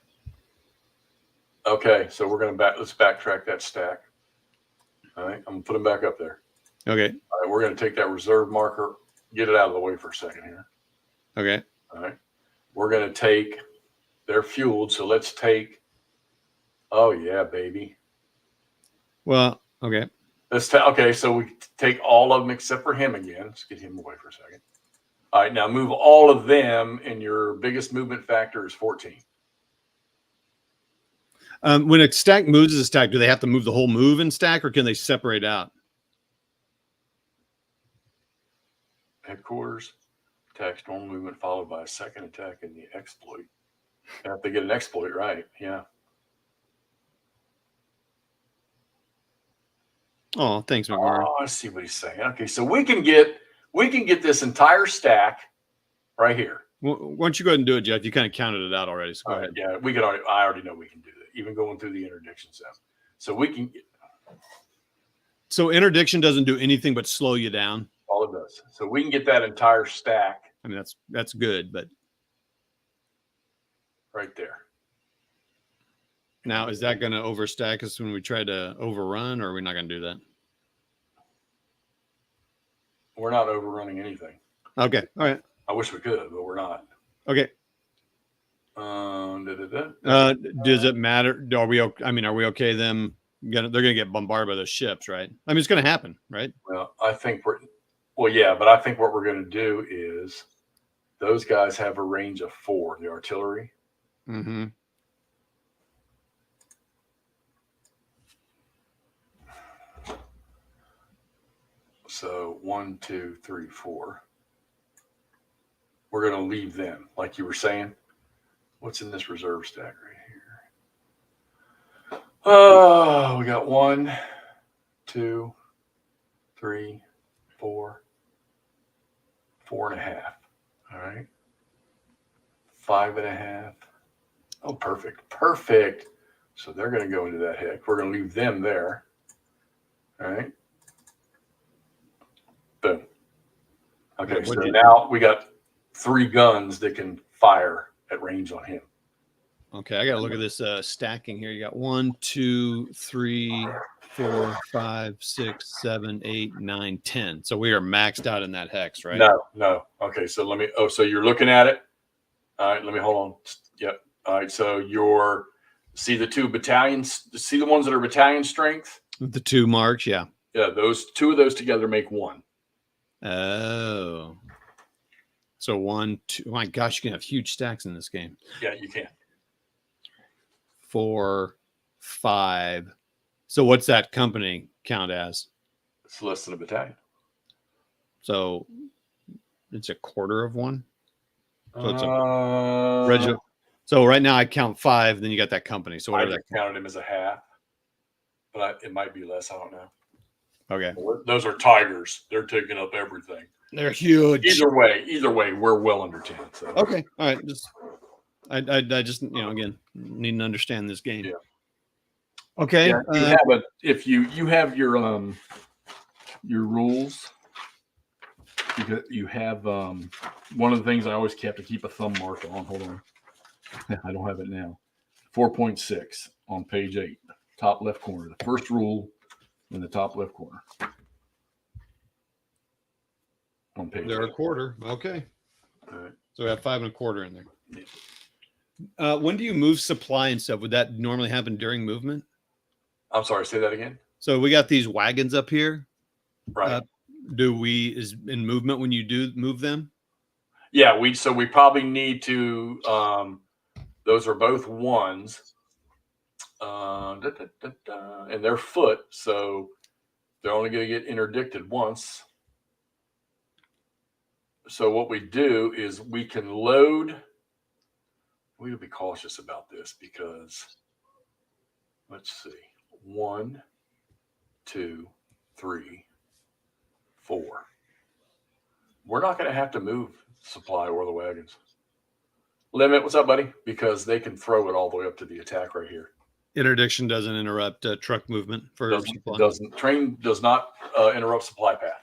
Okay, so we're gonna let's backtrack that stack. All right, I'm gonna put them back up there. Okay. All right, we're gonna take that reserve marker, get it out of the way for a second here. Okay. All right, we're gonna take. They're fueled, so let's take. Oh yeah, baby. Well, okay. Okay, so we take all of them except for him again. Let's get him away for a second. All right, now move all of them, and your biggest movement factor is 14. When a stack moves as a stack, do they have to move the whole move in stack, or can they separate out? Headquarters, attack storm movement followed by a second attack in the exploit. You have to get an exploit right, yeah. Oh, thanks, McMurray. Oh, I see what he's saying. Okay, so we can get this entire stack right here. Well, why don't you go ahead and do it, Jeff? You kind of counted it out already, so go ahead. Yeah, we could already. I already know we can do that, even going through the interdiction zone. So we can. So interdiction doesn't do anything but slow you down. All it does. So we can get that entire stack. I mean, that's good, but right there. Now, is that going to overstack us when we try to overrun, or are we not going to do that? We're not overrunning anything. Okay. All right. I wish we could, but we're not. Okay. Does it matter? Are we okay? They're going to get bombarded by those ships, right? I mean, it's going to happen, right? Well, I think but I think what we're going to do is those guys have a range of 4, the artillery. Mm-hmm. So 1, 2, 3, 4. We're going to leave them, like you were saying. What's in this reserve stack right here? Oh, we got 1, 2, 3, 4, 4.5. All right. 5.5. Oh, perfect. So they're going to go into that heck. We're going to leave them there. All right. Boom. Okay, so now we got 3 guns that can fire at range on him. Okay, I got to look at this stacking here. You got 1, 2, 3, 4, 5, 6, 7, 8, 9, 10. So we are maxed out in that hex, right? No. Okay, so so you're looking at it. All right, let me hold on. Yep. All right, so see the 2 battalions, see the ones that are battalion strength? The 2 marks, yeah. Yeah, those 2 of those together make 1. Oh. So 1, 2. Oh my gosh, you can have huge stacks in this game. Yeah, you can. 4, 5. So what's that company count as? It's less than a battalion. So it's a quarter of one. So it's a So right now I count 5. Then you got that company. So I whatever just counted him as a half, but it might be less. I don't know. Okay. Those are tigers. They're taking up everything. They're huge. Either way, we're well under 10. So Okay. All right. I just again need to understand this game. Yeah. Okay. Yeah, if you have your rules, you have one of the things I always have to keep a thumb mark on. Hold on, I don't have it now. 4.6 on page 8, top left corner. The first rule in the top left corner on page. They're 8. a quarter. Okay. All right. So we have 5 1/4 in there. When do you move supply and stuff? Would that normally happen during movement? I'm sorry. Say that again. So we got these wagons up here. Right. Is in movement when you do move them? Yeah. We probably need to. Those are both 1s. And they're foot, so they're only going to get interdicted once. So what we do is we can load. We will be cautious about this because let's see, 1, 2, 3, 4. We're not going to have to move supply or the wagons. Limit, what's up, buddy? Because they can throw it all the way up to the attack right here. Interdiction doesn't interrupt truck movement for supply. Train does not interrupt supply path.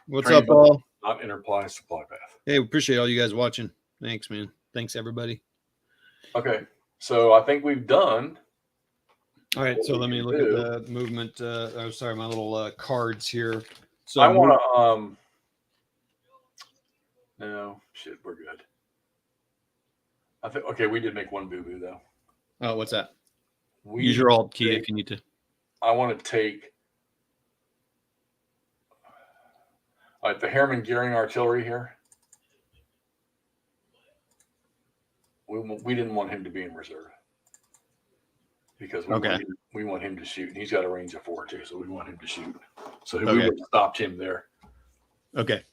What's Train up, Paul? Not interrupt supply path. Hey, appreciate all you guys watching. Thanks, man. Thanks, everybody. Okay, so I think we've done. All right, so let me look at the movement. Sorry, my little cards here. So I want to. No, shit, we're good. I think okay. We did make one boo boo though. Oh, what's that? Use your alt key if you need to. I want to take. All right, the Hermann Goering artillery here. We didn't want him to be in reserve because we want him to shoot, and he's got a range of 4 too, so we want him to shoot. So we would have stopped him there. Okay,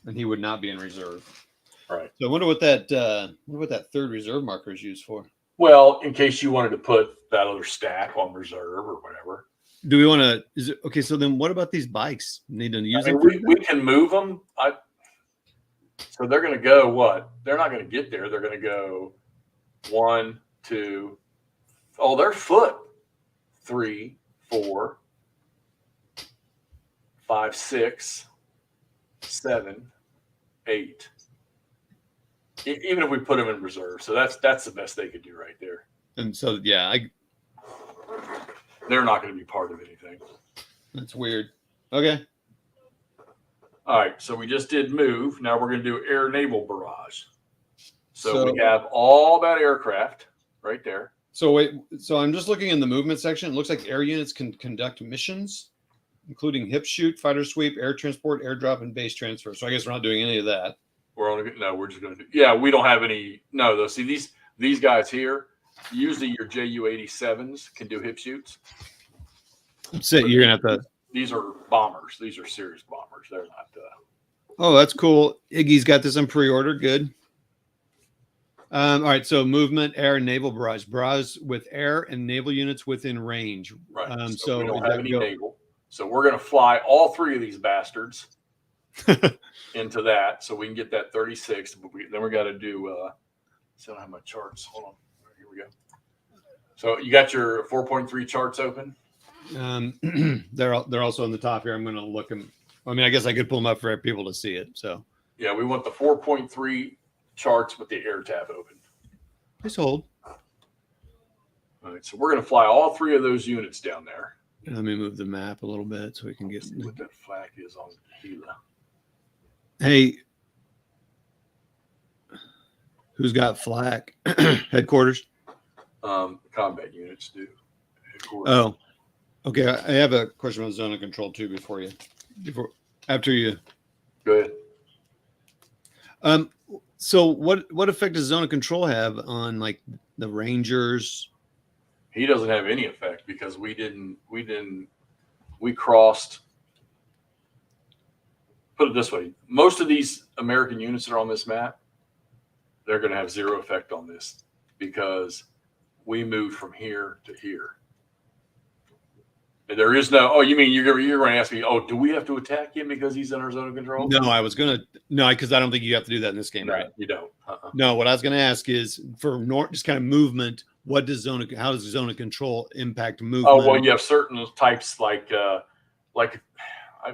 and he would not be in reserve. All right. So I wonder what that third reserve marker is used for. Well, in case you wanted to put that other stack on reserve or whatever. Do we want to? Is it okay? So then, what about these bikes? Need to use them? We can move them. So they're going to go what? They're not going to get there. They're going to go 1, 2. Oh, they're foot. 3, 4, 5, 6, 7, 8. Even if we put them in reserve, so that's the best they could do right there. And so they're not going to be part of anything. That's weird. Okay. All right, so we just did move. Now we're going to do air naval barrage. So we have all that aircraft right there. So wait, so I'm just looking in the movement section. It looks like air units can conduct missions, including hip shoot, fighter sweep, air transport, airdrop, and base transfer. So I guess we're not doing any of that. We're just going to do. Yeah, we don't have any. No, though. See these guys here. Usually your Ju-87s can do hip shoots. So you're gonna have to. These are bombers. These are serious bombers. They're not. Oh, that's cool. Iggy's got this on pre-order. Good. All right. So movement, air, and naval barrage. Barrage with air and naval units within range. Right. So we don't have any naval. So we're going to fly all 3 of these bastards into that, so we can get that 36. But then we got to do. So I don't have my charts. Hold on. Here we go. So you got your 4.3 charts open. They're also on the top here. I'm going to look them. I mean, I guess I could pull them up for people to see it. So yeah, we want the 4.3 charts with the air tab open. Just hold. All right, so we're going to fly all 3 of those units down there. Let me move the map a little bit so we can get see what that flag is on Gela. Hey, who's got flak? Headquarters. Combat units do. Oh, okay. I have a question about zone of control too. After you. Go ahead. So what effect does zone of control have on like the Rangers? He doesn't have any effect because we crossed. Put it this way: most of these American units that are on this map, they're going to have 0 effect on this. because we moved from here to here. And there is no. Oh, you mean you're going to ask me? Oh, do we have to attack him because he's in our zone of control? No, I was gonna because I don't think you have to do that in this game, No, right? you don't. No, what I was gonna ask is for just kind of movement. How does zone of control impact movement? Oh well, you have certain types like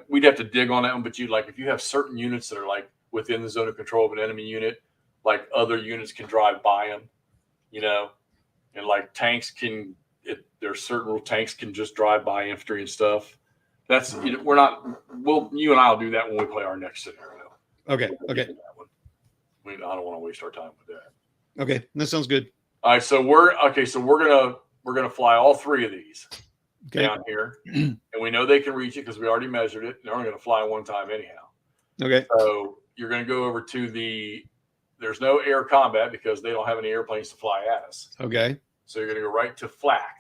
we'd have to dig on that one, but if you have certain units that are like within the zone of control of an enemy unit, like other units can drive by them, and like tanks can. There's certain tanks can just drive by infantry and stuff. That's we're not. You and I will do that when we play our next scenario. Okay. I don't want to waste our time with that. Okay, that sounds good. All right, so we're gonna fly all three of these down here, and we know they can reach it because we already measured it. They're only gonna fly one time anyhow. Okay. So you're gonna go over to there's no air combat because they don't have any airplanes to fly at us. Okay. So you're gonna go right to flak.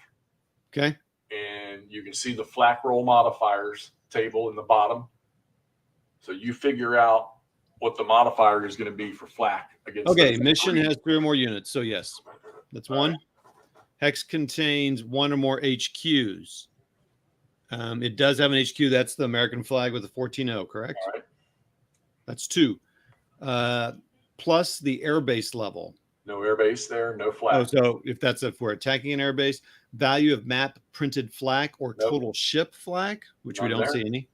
Okay. And you can see the flak roll modifiers table in the bottom. So you figure out what the modifier is going to be for flak against. Okay, mission has 3 or more units. So yes, that's one. Right. Hex contains 1 or more HQs. It does have an HQ. That's the American flag with the 14-0, correct? All right. That's 2. Plus the airbase level. No airbase there, no flak. Oh, so if we're attacking an airbase, value of map printed flak or total ship flak, which we don't see any.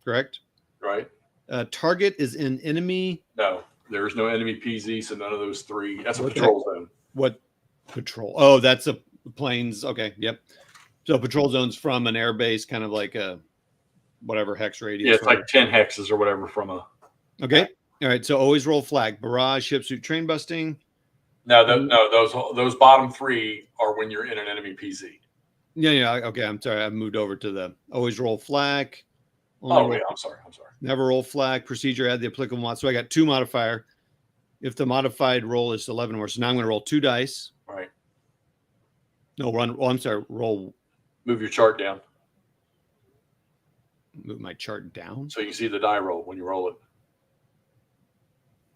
Correct? Right. Target is in enemy. No, there's no enemy PZ, so none of those 3. That's a patrol zone. What patrol? Oh, that's a planes. Okay, yep. So patrol zones from an airbase, kind of like a whatever hex radius. Yeah, it's like 10 hexes or whatever from a. Okay. All right. So always roll flag. Barrage, ship suit, train busting. No, those bottom 3 are when you're in an enemy PZ. Yeah. Okay. I'm sorry. I've moved over to the always roll flag. I'm sorry. Never roll flag. Procedure, add the applicable mod. So I got 2 modifier. If the modified roll is 11 or more. So now I'm going to roll 2 dice. All right. No, run. Oh, I'm sorry. Roll. Move your chart down. Move my chart down. So you can see the die roll when you roll it.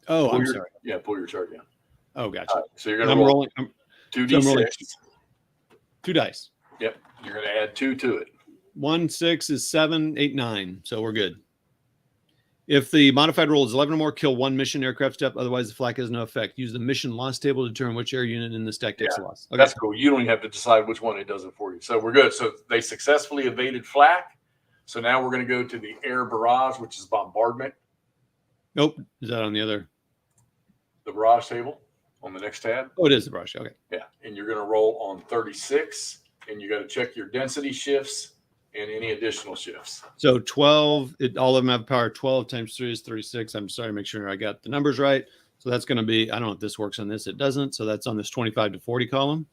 Oh, I'm sorry. Yeah, pull your chart down. Oh, gotcha. So you're going to roll 2d6. 2 dice. Yep. You're going to add 2 to it. 1, 6 is 7, 8, 9. So we're good. If the modified roll is 11 or more, kill 1 mission aircraft step. Otherwise, the flak has no effect. Use the mission loss table to determine which air unit in this deck takes a loss. Okay. That's cool. You don't even have to decide which one it does it for you. So we're good. So they successfully evaded flak. So now we're going to go to the air barrage, which is bombardment. Nope. Is that on the other? The barrage table on the next tab. Oh, it is the barrage. Okay. Yeah. And you're going to roll on 36, and you got to check your density shifts and any additional shifts. So 12, all of them have power. 12 times 3 is 36. I'm sorry, make sure I got the numbers right. So that's going to be, I don't know if this works on this. It doesn't. So that's on this 25 to 40 column.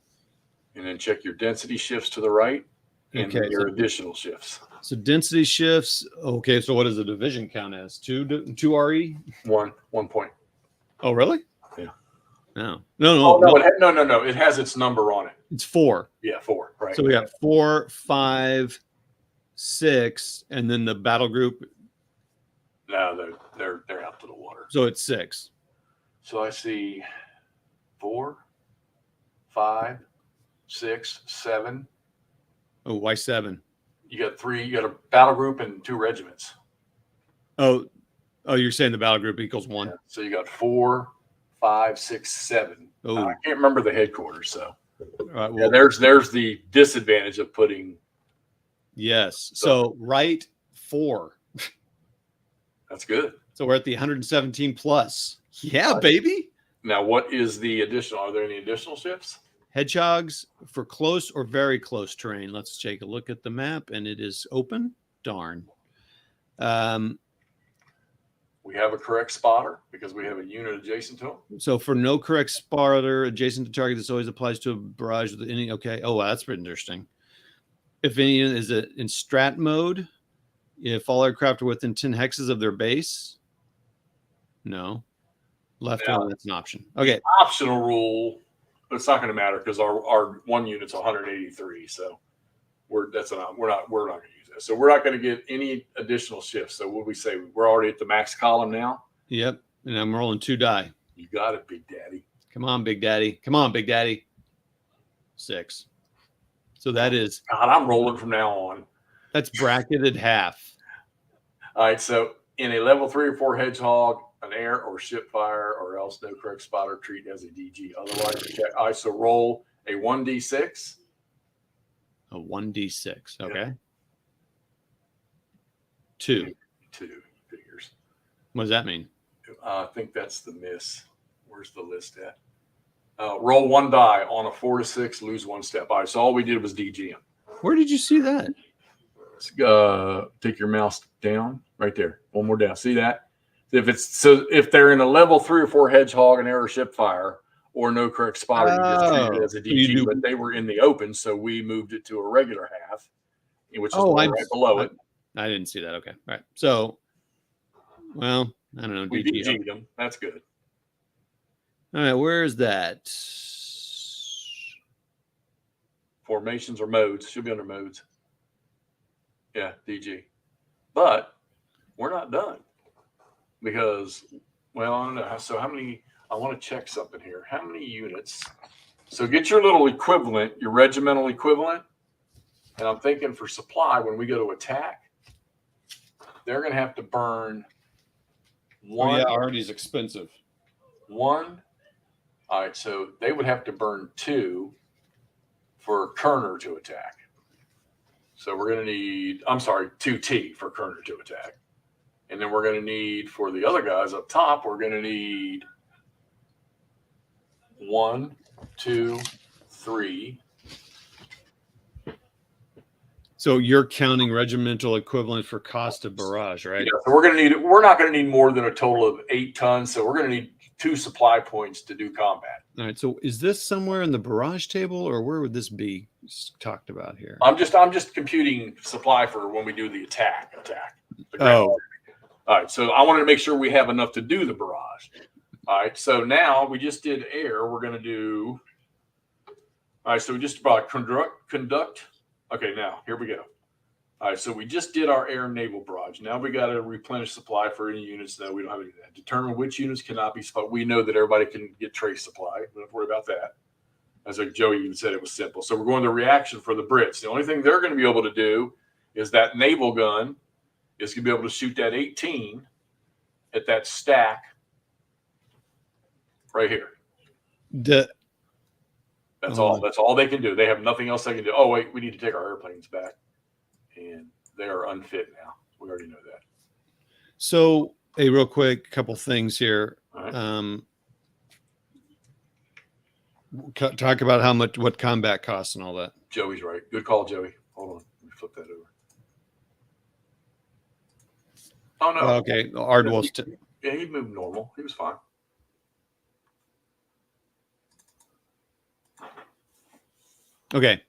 And then check your density shifts to the right and your additional shifts. So density shifts. Okay. So what does the division count as? 2 RE? 1 point. Oh, really? Yeah. No. No. It has its number on it. It's 4. Yeah, 4. Right. So we got 4, 5, 6, and then the battle group. No, they're out to the water. So it's 6. So I see 4, 5, 6, 7. Oh, why 7? You got 3. You got a battle group and 2 regiments. Oh, you're saying the battle group equals 1. Yeah. So you got 4, 5, 6, 7. Oh, I can't remember the headquarters. So right, well, there's the disadvantage of putting. Yes. So right 4. That's good. So we're at the 117 plus. Yeah, baby. Now, what is the additional? Are there any additional shifts? Hedgehogs for close or very close terrain. Let's take a look at the map, and it is open. Darn. We have a correct spotter because we have a unit adjacent to them. So for no correct spotter adjacent to target, this always applies to a barrage with any. Okay. Oh, wow, that's pretty interesting. If any is it in strat mode, if all aircraft are within 10 hexes of their base, no. Left one, that's an option. Okay. Optional rule, but it's not going to matter because our 1 unit's 183. So we're not going to use that. So we're not going to get any additional shifts. So what we say, we're already at the max column now. Yep. And I'm rolling 2 die. You got it, Big Daddy. Come on, Big Daddy. Come on, Big Daddy. 6. So that is. God, I'm rolling from now on. That's bracketed half. All right. So in a level 3 or 4 hedgehog, an air or ship fire, or else no correct spotter treat as a DG. Otherwise, check. All right. So roll a 1d6. A 1d6. Okay. Yeah. 2. 2 figures. What does that mean? I think that's the miss. Where's the list at? Roll 1 die on a 4 to 6, lose 1 step. All right, so all we did was DG him. Where did you see that? Take your mouse down right there. One more down. See that? If they're in a level 3 or 4 hedgehog, an air or ship fire, or no correct spotter, you just treat it as a DG. But they were in the open, so we moved it to a regular half, which is right below it. I didn't see that. Okay, all right. So, well, I don't know. We DG'd them. That's good. All right, where is that? Formations or modes. Should be under modes. Yeah, DG. But we're not done because, well, I don't know. So how many? I want to check something here. How many units? So get your little equivalent, your regimental equivalent. And I'm thinking for supply, when we go to attack, they're going to have to burn 1. Oh, yeah, Artie's expensive. 1. All right, so they would have to burn 2 for Kerner to attack. So we're going to need, 2T for Kerner to attack. And then we're going to need, for the other guys up top, we're going to need 1, 2, 3. So you're counting regimental equivalent for cost of barrage, right? Yeah, so we're not going to need more than a total of 8 tons. So we're going to need 2 supply points to do combat. All right. So is this somewhere in the barrage table, or where would this be talked about here? I'm just computing supply for when we do the attack. All right. So I wanted to make sure we have enough to do the barrage. All right. So now we just did air. We're going to do. All right. So we just about conduct. Okay. Now here we go. All right, so we just did our air and naval barrage. Now we got to replenish supply for any units. No, we don't have any of that. Determine which units cannot be supplied. We know that everybody can get trace supply. We don't have to worry about that. As like Joey even said, it was simple. So we're going to reaction for the Brits. The only thing they're going to be able to do is that naval gun is going to be able to shoot that 18 at that stack right here. That's all. That's all they can do. They have nothing else they can do. Oh, wait, we need to take our airplanes back. And they are unfit now. We already know that. So, a real quick couple things here. Right. Talk about what combat costs and all that. Joey's right. Good call, Joey. Hold on. Let me flip that over. Oh, no. Okay. Ardwell's. Yeah, he moved normal. He was fine. Okay.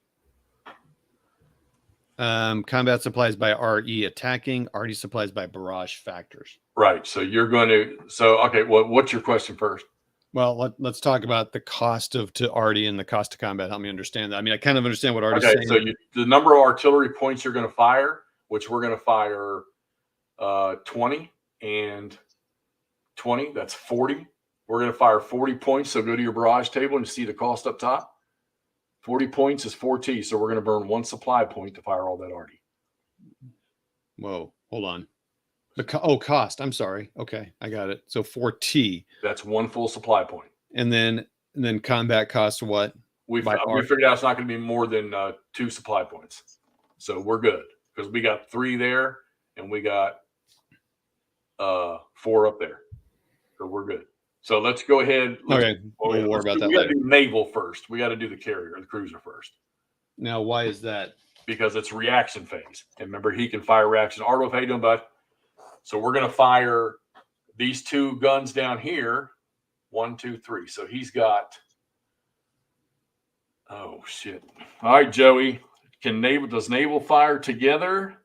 Combat supplies by RE attacking, RD supplies by barrage factors. Right. So you're going to. So okay. Well, what's your question first? Well, let's talk about the cost to RD and the cost to combat. Help me understand that. I mean, I kind of understand what RD is saying. So the number of artillery points you're going to fire, which we're going to fire 20 and 20. That's 40. We're going to fire 40 points. So go to your barrage table and see the cost up top. 40 points is 4T, so we're going to burn 1 supply point to fire all that RD. Whoa, hold on. Cost. I'm sorry. Okay, I got it. So 4T. That's 1 full supply point. And then combat costs what? We figured out it's not going to be more than 2 supply points. So we're good because we got 3 there and we got 4 up there. So we're good. So let's go ahead. Okay. We'll worry about that later. We got to do naval first. We got to do the carrier, the cruiser first. Now, why is that? Because it's reaction phase. And remember, he can fire reaction. Ardwell, how you doing, bud? So we're going to fire these 2 guns down here. 1, 2, 3. So he's got. Oh shit! All right, Joey. Does naval fire together,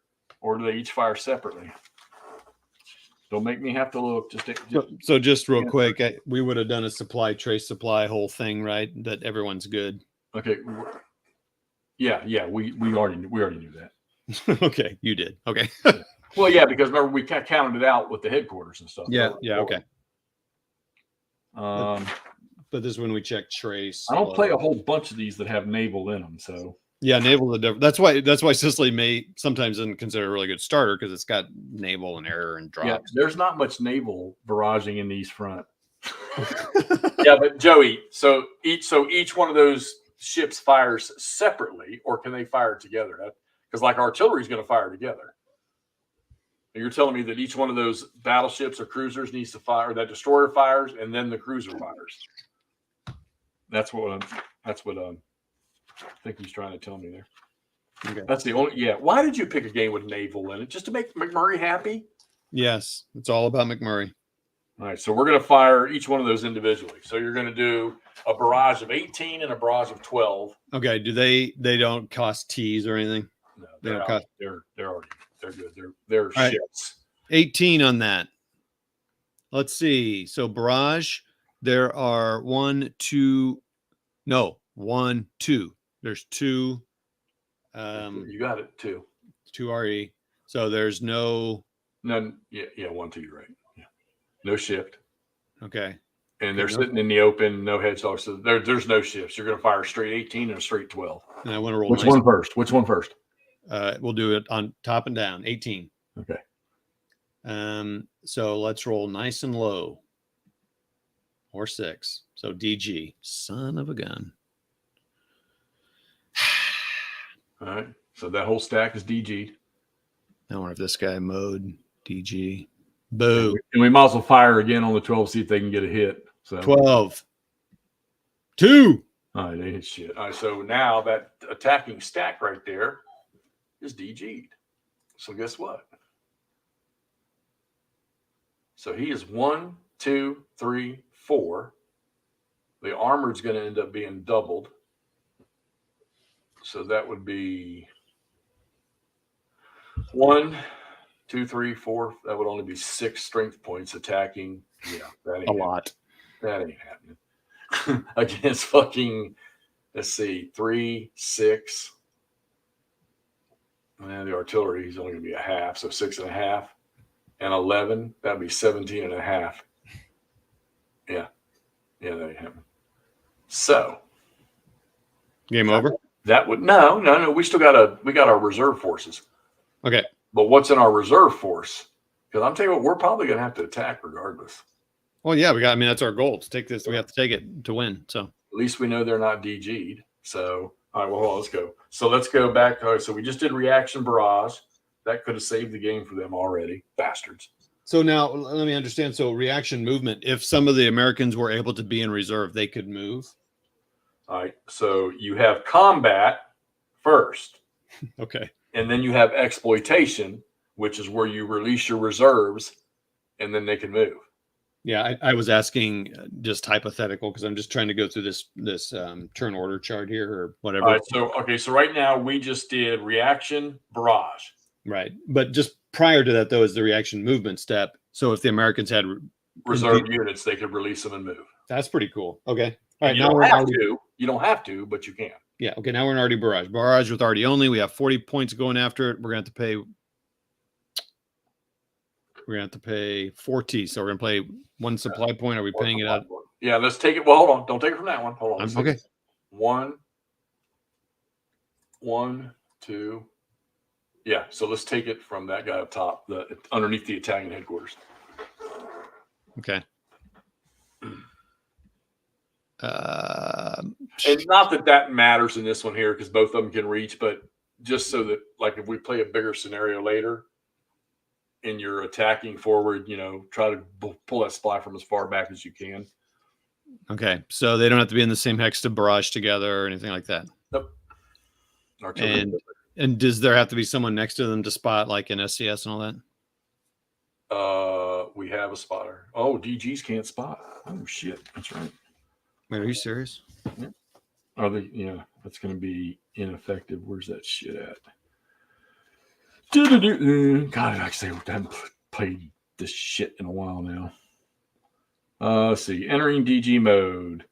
or do they each fire separately? Don't make me have to look. Just real quick, we would have done a trace supply whole thing, right? That everyone's good. Okay. Yeah. We already knew that. Okay, you did. Okay. Well, yeah, because remember we counted it out with the headquarters and stuff. Yeah. Okay. but this is when we check trace. I don't play a whole bunch of these that have naval in them. So yeah, naval the different. That's why Sicily may sometimes isn't considered a really good starter because it's got naval and error and drops. yeah, there's not much naval barraging in these front. Yeah, but Joey, so each one of those ships fires separately, or can they fire together? Because like artillery is going to fire together. And you're telling me that each one of those battleships or cruisers needs to fire, or that destroyer fires, and then the cruiser fires. That's what I think he's trying to tell me there. Okay. That's the only. Yeah. Why did you pick a game with naval in it? Just to make McMurray happy? Yes, it's all about McMurray. All right, so we're going to fire each one of those individually. So you're going to do a barrage of 18 and a barrage of 12. Okay. Do they don't cost T's or anything? No, They don't cost. they're good. They're right. ships. 18 on that. Let's see. So barrage, there are 1, 2. There's 2. You got it, 2. 2 RE. So there's no. None. Yeah, 1, 2. You're right. Yeah, no shift. Okay. And they're sitting in the open, no hedgehog. So there's no shifts. You're going to fire straight 18 and a straight 12. And I want to roll. Which one first? We'll do it on top and down. 18. Okay. So let's roll nice and low. Or 6. So DG, son of a gun. All right. So that whole stack is DG. I wonder if this guy mode DG. Boo. And we might as well fire again on the 12, see if they can get a hit. So 12. 2. All right, they hit shit. All right, so now that attacking stack right there is DG'd. So guess what? So he is 1, 2, 3, 4. The armored's going to end up being doubled. So that would be 1, 2, 3, 4. That would only be 6 strength points attacking. Yeah, that ain't a lot. That ain't happening. Against fucking, let's see, 3, 6. And the artillery is only going to be a half, so 6.5. And 11, that'd be 17.5. Yeah, that ain't happening. So, game over. That would no. We still got our reserve forces. Okay, but what's in our reserve force? Because I'm telling you what, we're probably going to have to attack regardless. Well, yeah, that's our goal to take this. We have to take it to win. So at least we know they're not DG'd. So all right, well, hold on, let's go. So let's go back. All right, so we just did reaction barrage. That could have saved the game for them already, bastards. So now let me understand. So reaction movement. If some of the Americans were able to be in reserve, they could move. All right. So you have combat first. Okay. And then you have exploitation, which is where you release your reserves, and then they can move. Yeah, I was asking just hypothetical because I'm just trying to go through this turn order chart here or whatever. All right. So right now we just did reaction barrage. Right. But just prior to that, though, is the reaction movement step. So if the Americans had reserve units, they could release them and move. That's pretty cool. Okay. All right. You don't have to, but you can. Yeah. Okay. Now we're in Arty barrage. Barrage with Arty only. We have 40 points going after it. We're going to have to pay 40. So we're going to play one supply point. Are we paying it out? Yeah. Let's take it. Well, hold on. Don't take it from that one. Hold on. Okay. 1, 2. Yeah, so let's take it from that guy up top, underneath the Italian headquarters. Okay. And not that matters in this one here because both of them can reach, but just so that, like, if we play a bigger scenario later and you're attacking forward, try to pull that supply from as far back as you can. Okay, so they don't have to be in the same hex to barrage together or anything like that. Nope. And does there have to be someone next to them to spot, like in SCS and all that? We have a spotter. Oh, DGs can't spot. Oh shit, that's right. Wait, are you serious? Yeah. Are they? Yeah, that's going to be ineffective. Where's that shit at? God, actually, I haven't played this shit in a while now. Let's see. Entering DG mode.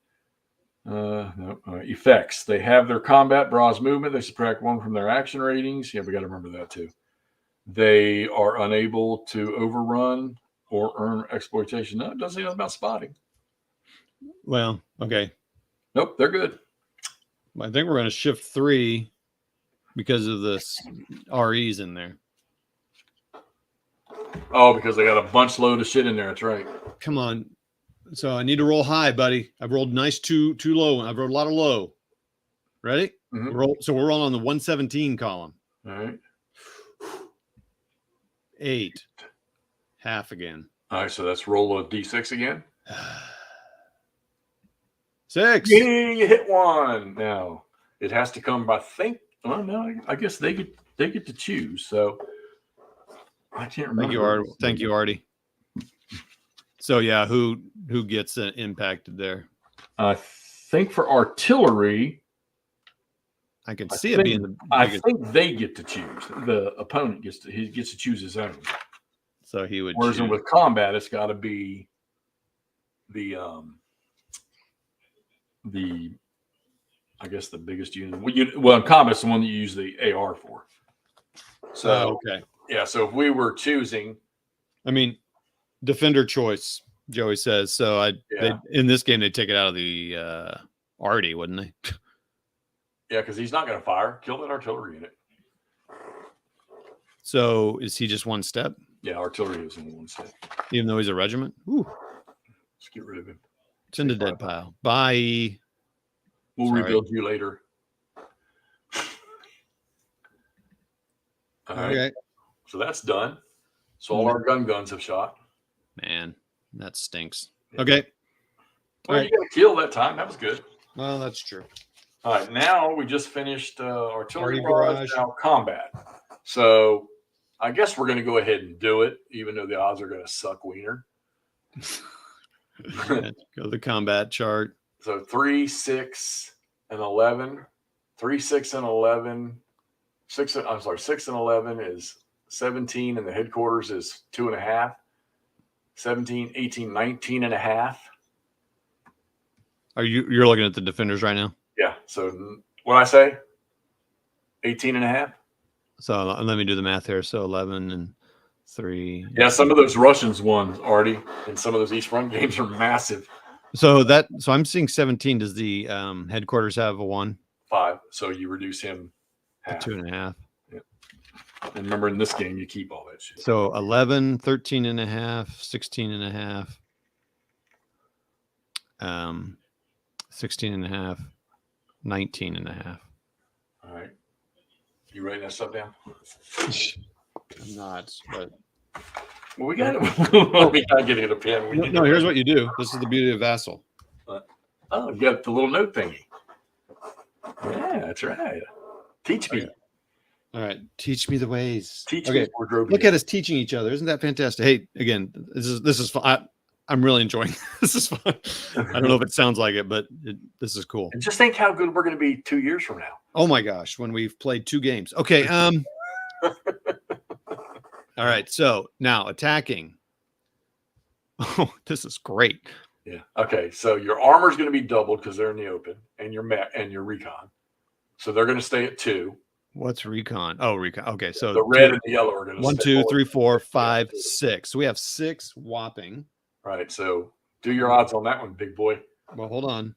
No. Effects. They have their combat barrage movement. They subtract 1 from their action ratings. Yeah, we got to remember that too. They are unable to overrun or earn exploitation. No, it doesn't say anything about spotting. Well, okay. Nope, they're good. I think we're going to shift 3 because of the REs in there. Oh, because they got a bunch load of shit in there. That's right. Come on. So I need to roll high, buddy. I've rolled nice too low. I've rolled a lot of low. Ready? Mm-hmm. So we're rolling on the 117 column. All right. 8. Half again. All right, so that's roll a d6 again. 6. Yeah, you hit one. Now it has to come by well, no, I guess they get to choose. So I can't remember. Thank you, Artie. So yeah, who gets impacted there? I think for artillery, I can see it being the biggest. I think they get to choose. The opponent gets to choose his own. So he would. Whereas with combat, it's got to be the I guess the biggest unit. Well, in combat, it's the one that you use the AR for. So okay. Yeah. So if we were choosing, I mean, defender choice. Joey says so. They in this game they take it out of the Artie, wouldn't they? Yeah, because he's not going to fire. Kill that artillery unit. So is he just one step? Yeah, artillery is in one step. Even though he's a regiment? Ooh. Let's get rid of him. It's in the dead pile. Bye. We'll rebuild you later. All right. Okay. So that's done. So all our guns have shot. Man, that stinks. Yeah. Okay. Well, you got a kill that time. That was good. Well, that's true. All right. Now we just finished artillery barrage, now combat. So I guess we're going to go ahead and do it, even though the odds are going to suck wiener. Go to the combat chart. So 3, 6, and 11. 3, 6, and 11. 6 and 11 is 17, and the headquarters is 2.5. 17, 18, 19 and a half. You're looking at the defenders right now? Yeah. So what I say? 18 and a half. So let me do the math here. So 11 and 3. Yeah, some of those Russians won, Artie, and some of those East Front games are massive. So I'm seeing 17. Does the headquarters have a 1? 5. So you reduce him half. 2.5. Yeah. And remember, in this game, you keep all that shit. So 11, 13 and a half, 16 and a half, 16 and a half, 19 and a half. All right. You writing that stuff down? I'm not, but well, we got it. We got to get a pen. No, here's what you do. This is the beauty of Vassal. Oh, you got the little note thingy. Yeah, that's right. Teach me. Okay. All right, teach me the ways. Teach me WARdROBE. Look at us teaching each other. Isn't that fantastic? Hey, again, this is fun. I'm really enjoying this. Is fun. I don't know if it sounds like it, but this is cool. And just think how good we're going to be 2 years from now. Oh my gosh, when we've played 2 games. Okay. All right. So now attacking. Oh, this is great. Yeah. Okay. So your armor is going to be doubled because they're in the open, and your recon. So they're going to stay at 2. What's recon? Oh, recon. Okay. So the red and the yellow are going to 1, 2, 3, 4, 5, 6. So we have 6 whopping. Right. So do your odds on that one, big boy. Well, hold on.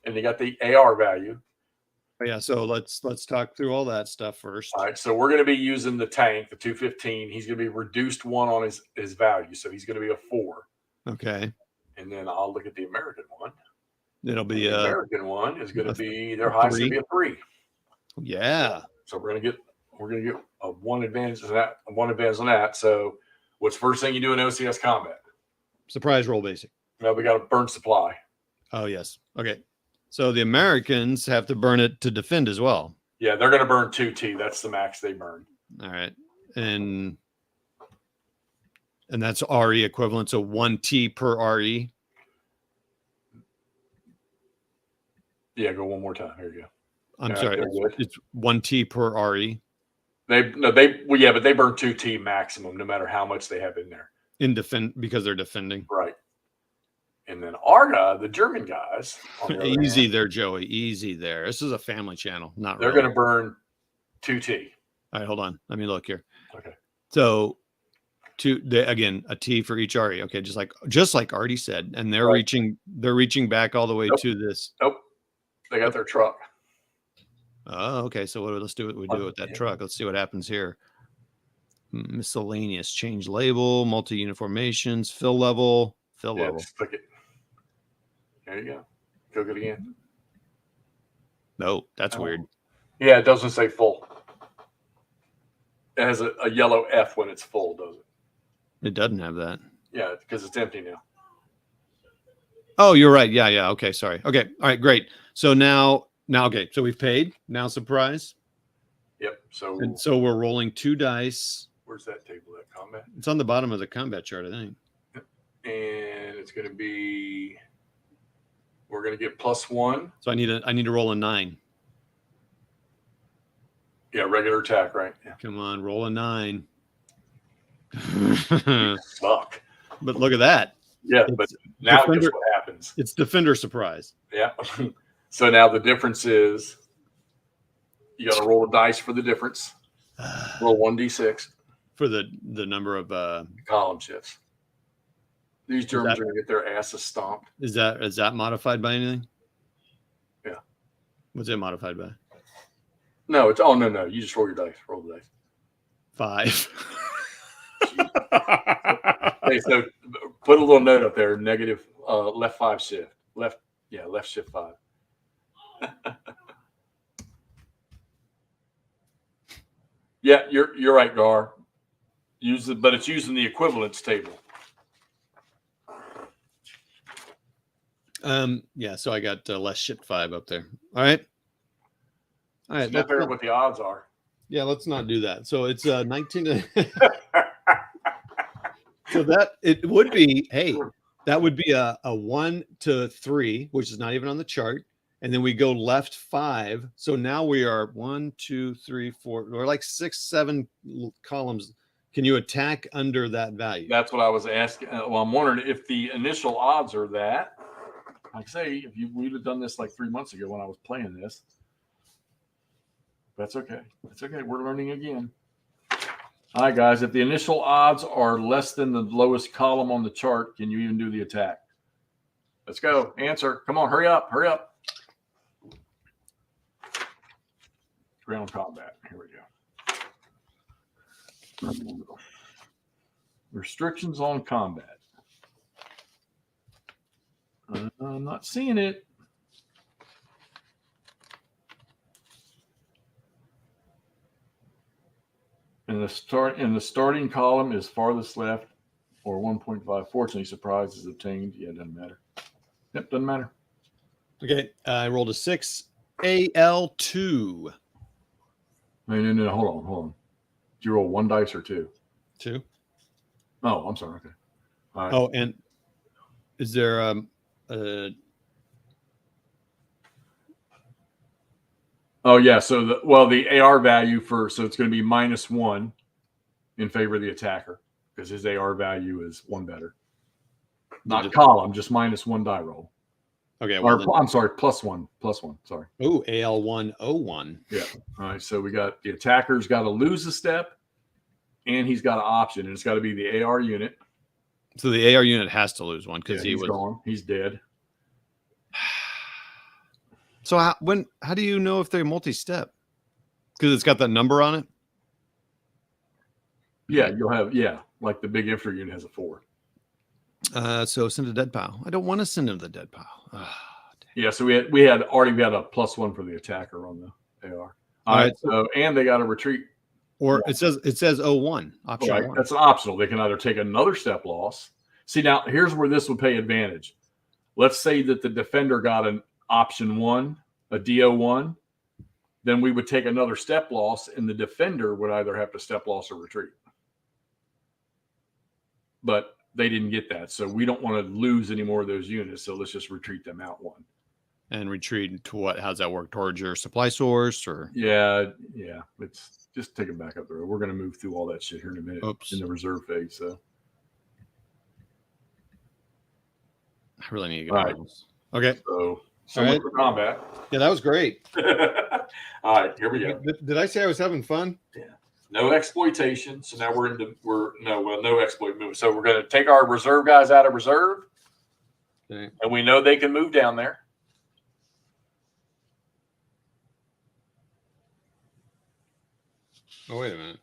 And you got the AR value. Yeah. So let's talk through all that stuff first. All right. So we're going to be using the tank, the 215. He's going to be reduced 1 on his value. So he's going to be a 4. Okay. And then I'll look at the American one. It'll be the American one is going to be their highest going to be a 3. Yeah. So we're going to get a 1 advantage on that. 1 advantage on that. So what's first thing you do in OCS combat? Surprise roll, basic. No, we got to burn supply. Oh yes. Okay. So the Americans have to burn it to defend as well. Yeah, they're going to burn 2T. That's the max they burn. All right, and that's RE equivalent, so 1T per RE. Yeah, go one more time. Here you go. I'm sorry. It's 1T per RE. But they burn 2T maximum, no matter how much they have in there. Because they're defending. Right. And then Arga, the German guys. Easy there, Joey. Easy there. This is a family channel. They're going to burn 2T. All right, hold on. Let me look here. Okay. So again, a T for each RE. Okay, just like Artie said, and they're Right. reaching back all the way Nope. to this. Nope. They got their truck. Oh, okay. So let's do what we do with that truck. Let's see what happens here. Miscellaneous, change label, multi-unit formations, fill level. Just click it. There you go. Click it again. No, that's weird. Yeah, it doesn't say full. It has a yellow F when it's full, does it? It doesn't have that. Yeah, because it's empty now. Oh, you're right. Yeah. Okay, sorry. Okay, all right, great. So now, okay. So we've paid. Now, surprise. Yep. So we're rolling 2 dice. Where's that table at combat? It's on the bottom of the combat chart, I think. And it's going to be. We're going to get +1. So I need to roll a 9. Yeah, regular attack, right? Yeah. Come on, roll a 9. Fuck. But look at that. Yeah, but now guess what happens? It's defender surprise. Yeah. So now the difference is you got to roll a dice for the difference. Roll 1d6 for the number of column shifts. These Germans are going to get their asses stomped. Is that modified by anything? Yeah. What's it modified by? No, it's no. You just roll your dice. Roll the dice. 5. Hey, so put a little note up there. Negative left 5 shift. Left shift 5. Yeah, you're right, Gar. But it's using the equivalence table. Yeah, so I got less shift 5 up there. All right. Let's figure out what the odds are. Yeah, let's not do that. So it's 19. So that it would be, that would be a 1 to 3, which is not even on the chart. And then we go left 5. So now we are 1, 2, 3, 4. We're like 6, 7 columns. Can you attack under that value? That's what I was asking. Well, I'm wondering if the initial odds are that. Like say, if we'd have done this like 3 months ago when I was playing this. That's okay. That's okay. We're learning again. All right, guys. If the initial odds are less than the lowest column on the chart, can you even do the attack? Let's go. Answer. Come on. Hurry up. Hurry up. Ground combat. Here we go. Restrictions on combat. I'm not seeing it. And the starting column is farthest left or 1.5. Fortunately, surprise is obtained. Yeah, it doesn't matter. Yep, doesn't matter. Okay, I rolled a 6. AL2. No, hold on. Did you roll 1 dice or 2? 2. Oh, I'm sorry. Okay. All right. Oh, and is there Oh yeah, so the AR value so it's going to be -1 in favor of the attacker because his AR value is 1 better. Not column, just -1 die roll. Okay, I'm sorry, +1. Sorry. Oh, AL101. Yeah. All right, so we got the attacker's got to lose a step, and he's got an option, and it's got to be the AR unit. So the AR unit has to lose one because he's gone. He's dead. So how do you know if they're multi-step? Because it's got that number on it. Yeah, you'll have like the big infantry unit has a 4. So send a dead pile. I don't want to send him the dead pile. Yeah, so we had already got a +1 for the attacker on the AR. All right. So and they got to retreat. Or it says 01 option. Right. 1. That's an optional. They can either take another step loss. See, now here's where this would pay advantage. Let's say that the defender got an option 1, a DO1, then we would take another step loss, and the defender would either have to step loss or retreat. But they didn't get that, so we don't want to lose any more of those units. So let's just retreat them out 1. And retreat to what? How's that work? Towards your supply source, or yeah. It's just take them back up the road. We're going to move through all that shit here in a minute. Oops. In the reserve phase. So I really need to get all right. Okay. So much for combat. Yeah, that was great. All right, here we go. Did I say I was having fun? Yeah. No exploitation. So now no exploit movement. So we're going to take our reserve guys out of reserve, Okay. and we know they can move down there. Oh, wait a minute.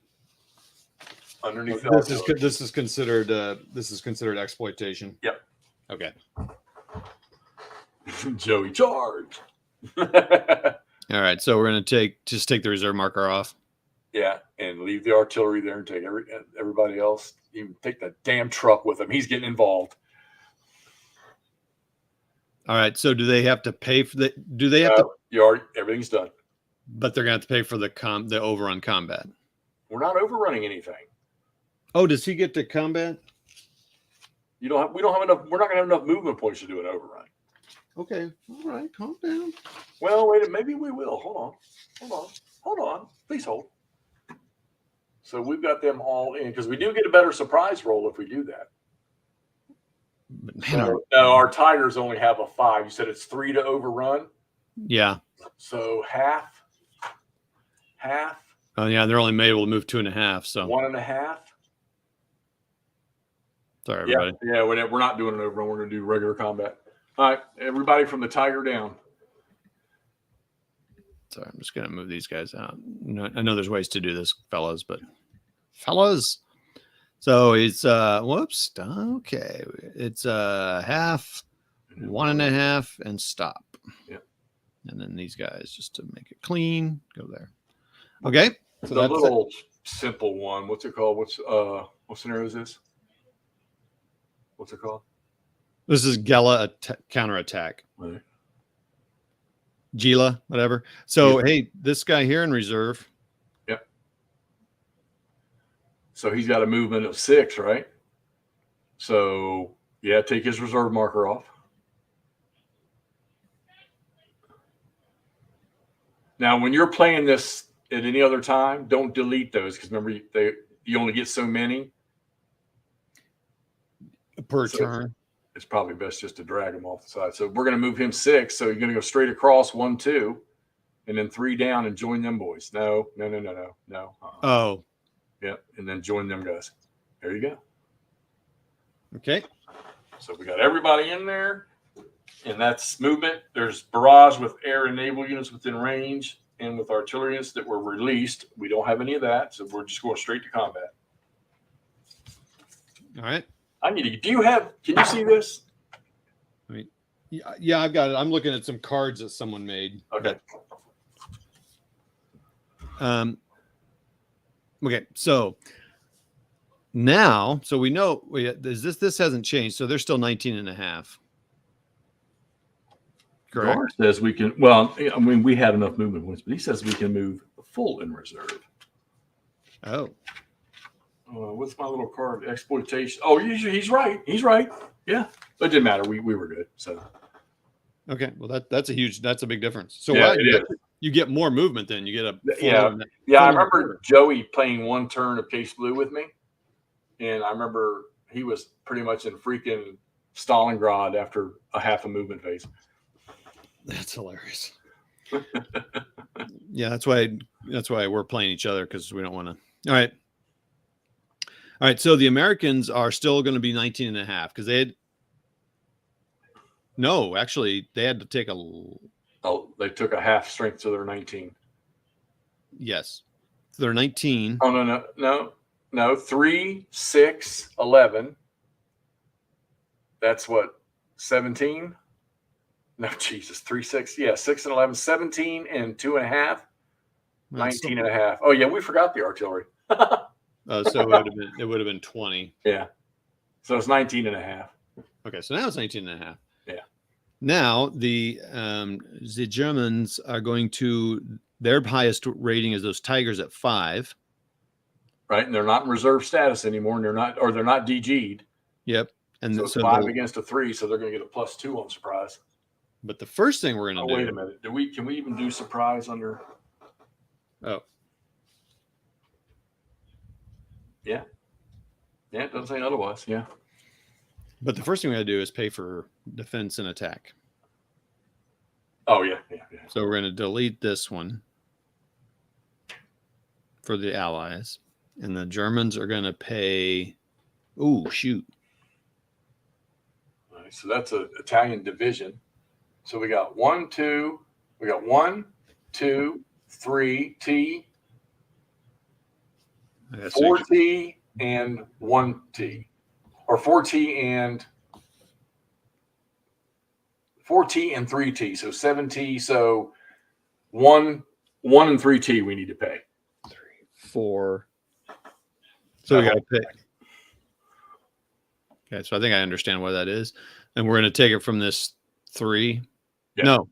Underneath This is considered exploitation. Yep. Okay. Joey charge. All right. So we're gonna take the reserve marker off. Yeah, and leave the artillery there and take everybody else. Even take the damn truck with him. He's getting involved. All right. So do they have to pay for the? Do they have to? Everything's done. But they're gonna have to pay for the overrun combat. We're not overrunning anything. Oh, does he get to combat? We don't have enough. We're not gonna have enough movement points to do an overrun. Okay. All right. Calm down. Well, wait. Maybe we will. Hold on. Please hold. So we've got them all in because we do get a better surprise roll if we do that. But man, No, our Tigers only have a 5. You said it's 3 to overrun. yeah. So half. Oh yeah, they're only able to move 2.5. So 1.5. Sorry, everybody. Yeah. We're not doing an overrun. We're going to do regular combat. All right, everybody from the Tiger down. Sorry, I'm just gonna move these guys out. I know there's ways to do this, fellas. So it's whoops. Okay, it's half, 1.5, and stop. Yeah. And then these guys, just to make it clean, go there. Okay. So the that's little simple one. What's it called? What scenario is this? What's it called? This is Gela counterattack. Right. Gela, whatever. So Yeah. hey, this guy here in reserve. Yep. So he's got a movement of 6, right? So yeah, take his reserve marker off. Now, when you're playing this at any other time, don't delete those because remember you only get so many Per turn. It's probably best just to drag him off the side. So we're going to move him 6. So you're going to go straight across 1, 2, and then 3 down and join them boys. No. Oh. Yeah, and then join them guys. There you go. Okay. So we got everybody in there, and that's movement. There's barrage with air and naval units within range, and with artillery units that were released. We don't have any of that, so we're just going straight to combat. All right. Can you see this? Yeah, I've got it. I'm looking at some cards that someone made. Okay. Okay. So now, we know this hasn't changed. So they're still 19.5. Correct. Gar says we can. Well, I mean, we have enough movement points, but he says we can move full in reserve. Oh. What's my little card? Exploitation. Oh, he's right. Yeah, but it didn't matter. We were good. So. Okay. Well, that's a big difference. So yeah, you get more movement then. You get a I remember Joey playing one turn of Case Blue with me, and I remember he was pretty much in freaking Stalingrad after a half a movement phase. That's hilarious. Yeah, that's why we're playing each other because we don't want to. All right. So the Americans are still going to be 19.5 because they had to take they took a half strength, so they're 19. Yes. So they're 19. Oh, no. 3, 6, 11. That's what, 17? No, Jesus, 3, 6. Yeah, 6 and 11, 17 and 2.5, 19.5. Oh, yeah, we forgot the artillery. So it would have been 20. Yeah. So it's 19.5. Okay, so now it's 19.5. Yeah. Now the Germans are going to, their highest rating is those Tigers at 5. Right, and they're not in reserve status anymore, and they're not DG'd. Yep. And so it's 5 against a 3, so they're going to get a +2 on surprise. But the first thing we're going to do. Wait a minute. Can we even do surprise under? Oh. Yeah. Yeah, it doesn't say otherwise. Yeah. But the first thing we got to do is pay for defense and attack. Oh, yeah. So we're going to delete this one. for the Allies. And the Germans are going to pay. Oh, shoot. All right, so that's an Italian division. So we got 1, 2. We got 1, 2, 3 T, 4 T, and 1 T, or 4 T and 3 T. So 7 T. So 1 and 3 T we need to pay. 3, 4. So we got to pay. Okay, so I think I understand what that is. And we're going to take it from this 3. Yeah. No.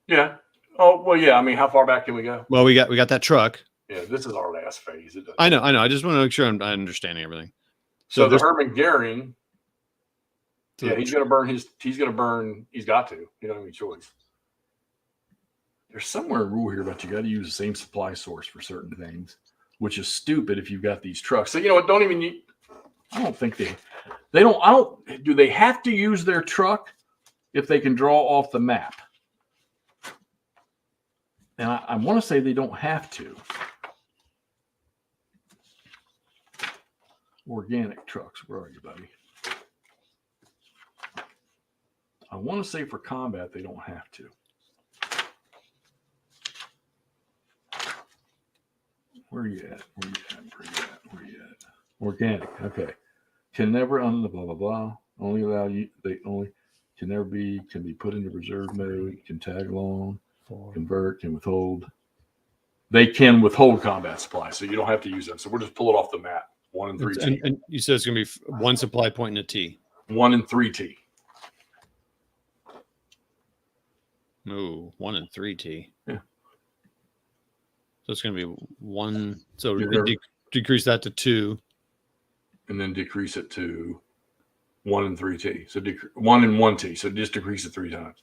Yeah. Oh, well, yeah. I mean, how far back can we go? Well, we got that truck. Yeah, this is our last phase. I know. I just want to make sure I'm understanding everything. So the Hermann Goering, yeah, he's got to. He don't have any choice. There's somewhere a rule here about you got to use the same supply source for certain things, which is stupid if you've got these trucks. So, you know what? I don't think they don't. Do they have to use their truck if they can draw off the map? And I want to say they don't have to. Organic trucks, where are you, buddy? I want to say for combat they don't have to. Where are you at? Organic, okay. Can never blah blah blah. Only allow you. They only can never be. Can be put into reserve mode. Can tag along. Convert. Can withhold. They can withhold combat supplies, so you don't have to use them. So we'll just pull it off the map. 1 and 3 T. And you said it's going to be 1 supply point and a T. 1 and 3 T. No, 1 and 3 T. Yeah. So it's going to be 1. So decrease that to 2. And then decrease it to 1 and 3 T. So 1 and 1 T. So just decrease it 3 times.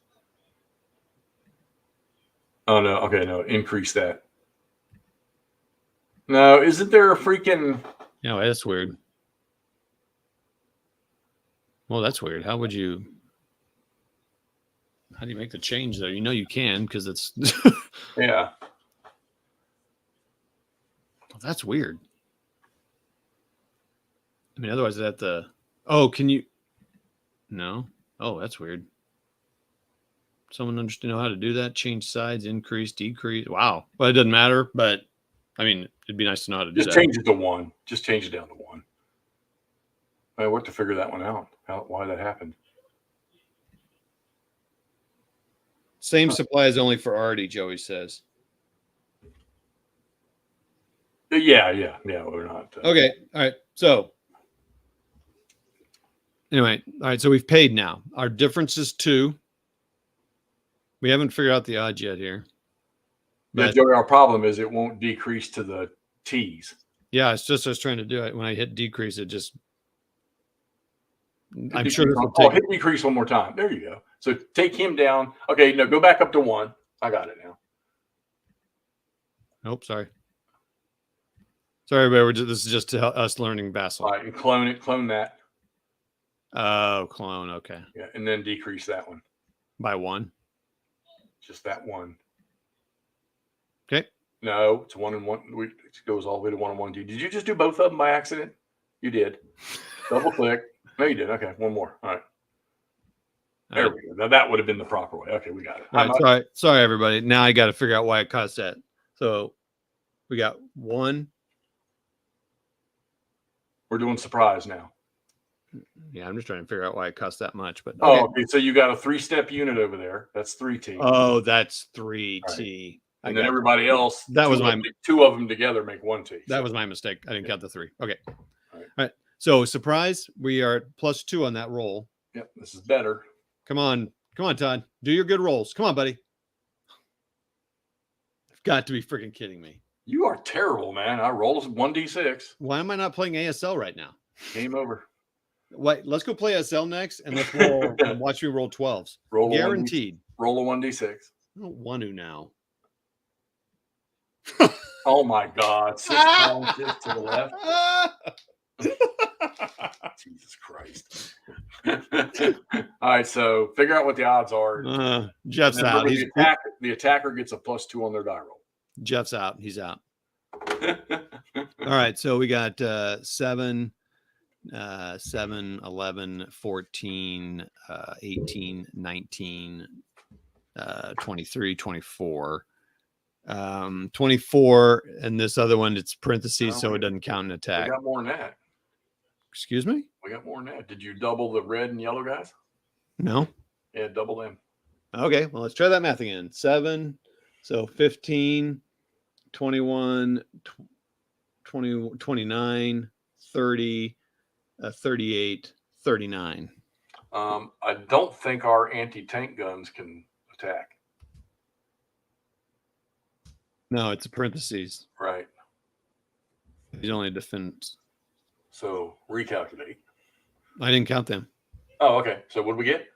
Oh, no. Okay, no. Increase that. No, isn't there a freaking... No, that's weird. Well, that's weird. How do you make the change, though? You know you can, because it's... Yeah. That's weird. I mean, otherwise, that the... Oh, can you... No. Oh, that's weird. Someone know how to do that? Change sides, increase, decrease. Wow. Well, it doesn't matter, but I mean, it'd be nice to know how to do that. Just change it to 1. Just change it down to 1. I worked to figure that one out. Why that happened. Same supplies only for Artie, Joey says. Yeah. We're not. Okay. All right. So anyway, all right. So we've paid now. Our difference is 2. We haven't figured out the odds yet here. Yeah, Joey, our problem is it won't decrease to the T's. Yeah, it's just I was trying to do it. When I hit decrease, it just... I'm decrease, sure this will take... hit decrease one more time. There you go. So take him down. Okay, no, go back up to 1. I got it now. Nope, sorry. Sorry, everybody. This is just us learning Vassal. All right, and clone it. Clone that. Oh, clone. Okay. Yeah, and then decrease that one. By 1? Just that 1. Okay. No, it's 1 and 1. It goes all the way to 1 and 1. Did you just do both of them by accident? You did. Double click. No, you did. Okay, 1 more. All right. There we go. Now that would have been the proper way. Okay, we got it. All right, sorry, everybody. Now I got to figure out why it cost that. So we got 1. We're doing surprise now. Yeah, I'm just trying to figure out why it cost that much. But okay. Okay. So you got a 3-step unit over there. That's 3T. Oh, that's 3T. Right. And then everybody else. That was my 2 of them together make 1T. That was my mistake. I didn't count the 3. Okay. All right. So surprise, we are at +2 on that roll. Yep, this is better. Come on, Todd. Do your good rolls. Come on, buddy. You've got to be freaking kidding me. You are terrible, man. I rolled 1d6. Why am I not playing ASL right now? Game over. Wait, let's go play ASL next, and let's roll. And watch me roll 12s. Guaranteed. Roll a 1d6. I don't want to now. Oh my God! 6 pounds just to the left. Jesus Christ! All right, so figure out what the odds are. Jeff's out. The attacker gets a +2 on their die roll. Jeff's out. He's out. All right, so we got 7, 11, 14, 18, 19, 23, 24. 24, and this other one, it's parentheses, so it doesn't count an attack. We got more than that. Excuse me? We got more than that. Did you double the red and yellow guys? No. Yeah, double them. Okay, well, let's try that math again. 7, so 15, 21, 20, 29, 30, 38, 39. I don't think our anti-tank guns can attack. No, it's a parentheses. Right. He's only a defense. So recalculate. I didn't count them. Oh, okay. So what did we get?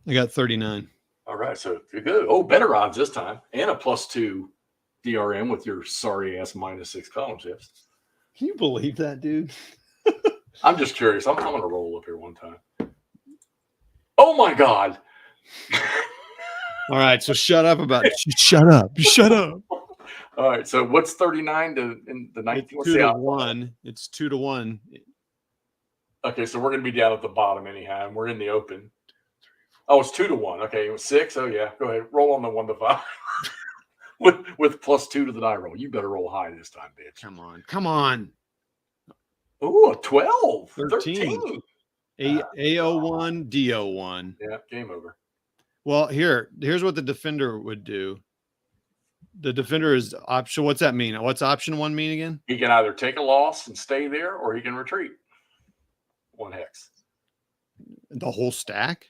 I got 39. All right. So you're good. Oh, better odds this time. And a +2 DRM with your sorry ass -6 column shifts. Can you believe that, dude? I'm just curious. I'm going to roll up here one time. Oh, my God. All right. So shut up about it. Shut up. Shut up. All right. So what's 39 to in the 19? It's 2 to 1. It's 2 to 1. Okay. So we're going to be down at the bottom anyhow. And we're in the open. Oh, it's 2 to 1. Okay. It was 6. Oh, yeah. Go ahead. Roll on the 1 to 5 with +2 to the die roll. You better roll high this time, bitch. Come on. Come on. Ooh, a 12. 13. AO1, DO1. Yeah. Game over. Well, here's what the defender would do. The defender is option. What's that mean? What's option 1 mean again? He can either take a loss and stay there, or he can retreat. 1 hex. The whole stack?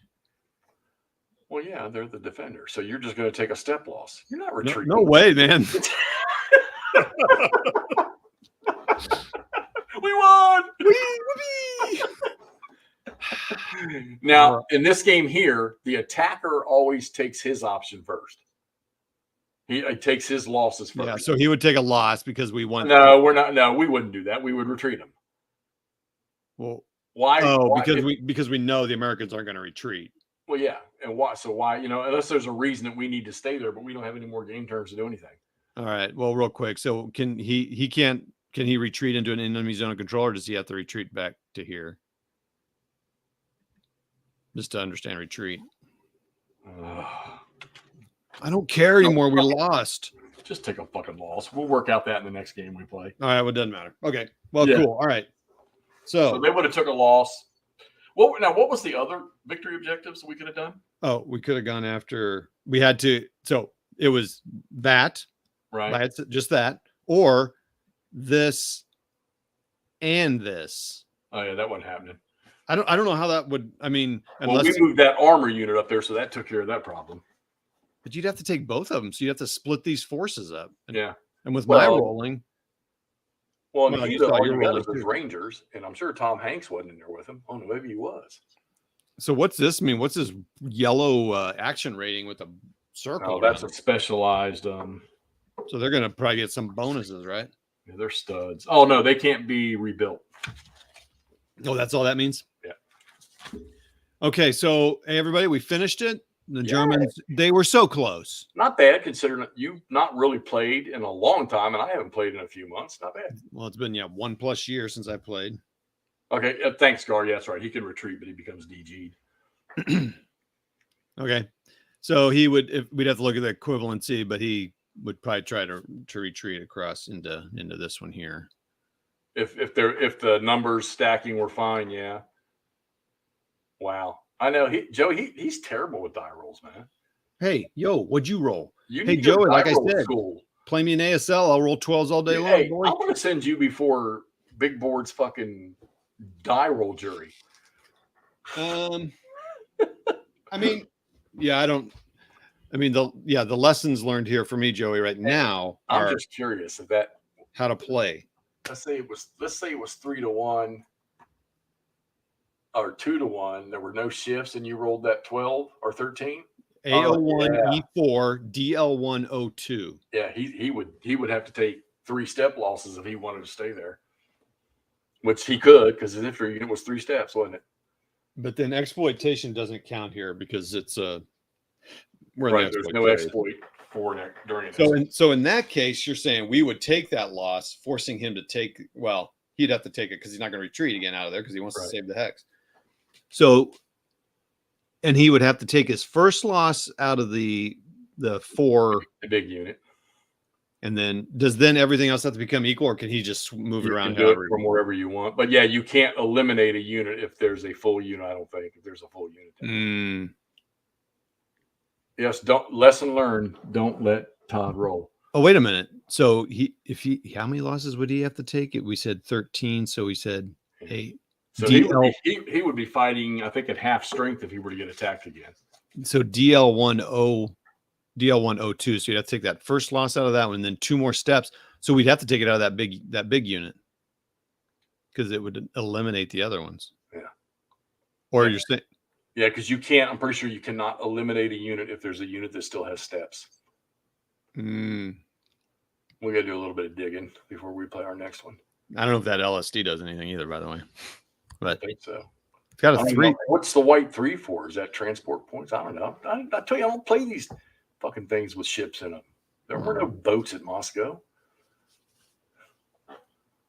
Well, yeah, they're the defender. So you're just going to take a step loss. You're not retreating. No way, man. We won! Now, in this game here, the attacker always takes his option first. He takes his losses first. Yeah, so he would take a loss because we won. No, we're not. No, we wouldn't do that. We would retreat him. Well, why? Oh, why? because we know the Americans aren't going to retreat. Well, yeah, and why? So why? Unless there's a reason that we need to stay there, but we don't have any more game turns to do anything. All right. Well, real quick. So can he retreat into an enemy zone of control, or does he have to retreat back to here? Just to understand retreat. I don't care anymore. We lost. Just take a fucking loss. We'll work out that in the next game we play. All right. Well, it doesn't matter. Okay. Well, Yeah. cool. All right. So they would have took a loss. What was the other victory objectives we could have done? Oh, we could have gone after. We had to. So it was that. Right. That's just that, or this and this. Oh yeah, that wasn't happening. I don't know how that would. I mean, Well, we moved that armor unit up there, so that took care of that problem. But you'd have to take both of them, so you'd have to split these forces up. Yeah. And with my rolling. Well, Well, you got those Rangers, and I'm sure Tom Hanks wasn't in there with him. Oh, no, maybe he was. So what's this mean? What's this yellow action rating with a circle? Oh, that's a specialized. So they're gonna probably get some bonuses, right? Yeah, they're studs. Oh no, they can't be rebuilt. Oh, that's all that means? Yeah. Okay, so hey, everybody, we finished it. The Germans, they were so close. Not bad, considering you've not really played in a long time, and I haven't played in a few months. Not bad. Well, it's been 1+ year since I played. Okay, thanks, Gar. Yeah, that's right. He can retreat, but he becomes DG'd. Okay, so we'd have to look at the equivalency, but he would probably try to retreat across into this one here. If the numbers stacking were fine, yeah. Wow, I know he's terrible with die rolls, man. Hey, what'd you roll? Hey, Joey, like I said, school. Play me an ASL. I'll roll 12s all day long. Hey, Boy. I'm going to send you before Big Board's fucking die roll jury. I mean, the lessons learned here for me, Joey, right now are I'm just curious of that. How to play. Let's say it was 3 to 1 or 2 to 1. There were no shifts, and you rolled that 12 or 13. AO1 E4 DL1 O2. Yeah, he would have to take 3 step losses if he wanted to stay there, which he could because his infantry unit was 3 steps, wasn't it? But then exploitation doesn't count here because it's we're right. There's no exploit during it. So in that case, you're saying we would take that loss, forcing him to take. Well, he'd have to take it because he's not going to retreat again out of there because he wants to save the hex. So, and he would have to take his first loss out of the 4, the big unit. And then does everything else have to become equal, or can he just move it around? You can do it from wherever you want. But yeah, you can't eliminate a unit if there's a full unit. I don't think if there's a full unit. Yes, lesson learned. Don't let Todd roll. Oh, wait a minute. So how many losses would he have to take? We said 13. So we said 8. So he would be fighting, I think, at half strength if he were to get attacked again. So DL10. DL102. So you'd have to take that first loss out of that one, and then 2 more steps. So we'd have to take it out of that big unit because it would eliminate the other ones. Yeah. Or you're saying, yeah, because you can't. I'm pretty sure you cannot eliminate a unit if there's a unit that still has steps. We got to do a little bit of digging before we play our next one. I don't know if that LSD does anything either, by the way. But I think so. It's got a 3. What's the white 3 for? Is that transport points? I don't know. I tell you, I don't play these fucking things with ships in them. There were no boats at Moscow.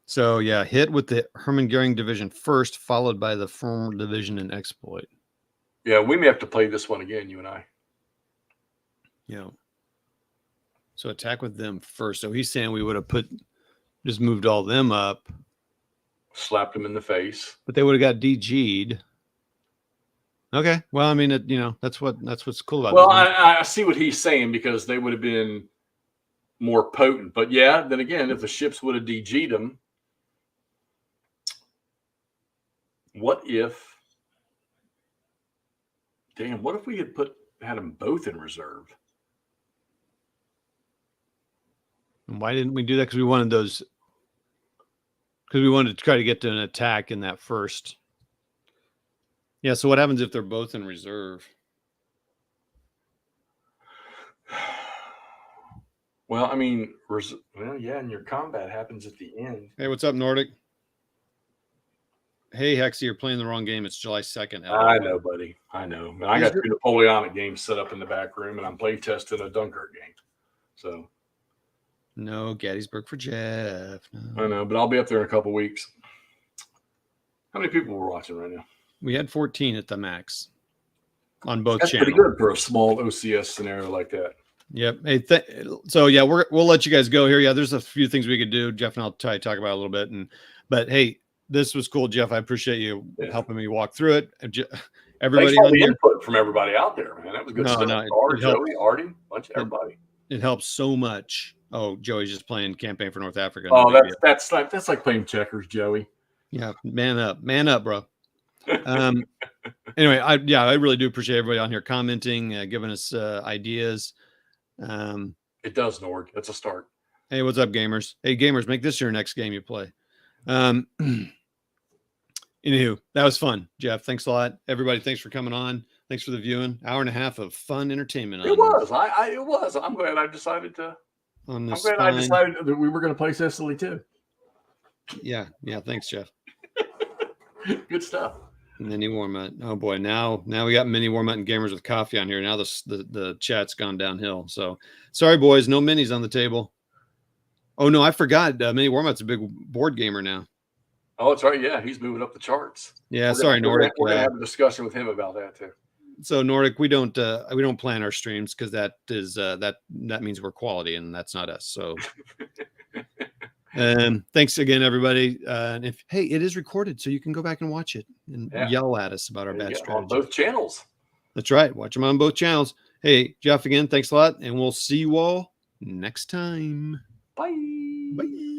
So yeah, hit with the Hermann Goering division first, followed by the Firm division and exploit. Yeah, we may have to play this one again, you and I. Yeah. So attack with them first. So he's saying we would have just moved all them up, slapped them in the face, but they would have got DG'd. Okay. Well, I mean, that's what's cool about it. Well, I see what he's saying because they would have been more potent. But yeah, then again, if the ships would have DG'd them, what if we had them both in reserve? And why didn't we do that? Because we wanted those. Because we wanted to try to get to an attack in that first. Yeah, so what happens if they're both in reserve? Well, I mean, and your combat happens at the end. Hey, what's up, Nordic? Hey, Hexy, you're playing the wrong game. It's July 2nd. I know, buddy. I know. And I got 2 Napoleonic games set up in the back room, and I'm play testing a Dunkirk game. So. No, Gettysburg for Jeff. No. I know, but I'll be up there in a couple weeks. How many people were watching right now? We had 14 at the max on both That's channels. Pretty good for a small OCS scenario like that. Yep. Hey, so yeah, we'll let you guys go here. Yeah, there's a few things we could do. Jeff and I'll try to talk about it a little bit. But hey, this was cool, Jeff. I appreciate you helping me walk through it. Everybody, thanks for all the input from everybody out there, man. That was good stuff. It Joey, Artie, bunch of everybody. It helps so much. Oh, Joey's just playing campaign for North Africa. Oh, that's like playing checkers, Joey. Yeah, man up, bro. Anyway, I really do appreciate everybody on here commenting, giving us ideas. It does, Nord. That's a start. Hey, what's up, gamers? Hey, gamers, make this your next game you play. Anywho, that was fun, Jeff. Thanks a lot, everybody. Thanks for coming on. Thanks for the viewing. Hour and a half of fun entertainment. It was. It was. I'm glad I decided to. I decided that we were going to play Sicily too. Yeah. Thanks, Jeff. Good stuff. Mini Warmut. Oh boy, now we got Mini Warmut and Gamers with Coffee on here. Now the chat's gone downhill. So sorry, boys, no minis on the table. Oh no, I forgot. Mini Warmut's a big board gamer now. Oh, that's right. Yeah, he's moving up the charts. Yeah, sorry, Nordic. We're gonna have a discussion with him about that too. So Nordic, we don't plan our streams because that means we're quality, and that's not us. So thanks again, everybody. And it is recorded, so you can go back and watch it and yell at us about our bad strategy on both channels. That's right. Watch them on both channels. Hey, Jeff, again, thanks a lot, and we'll see you all next time. Bye. Bye.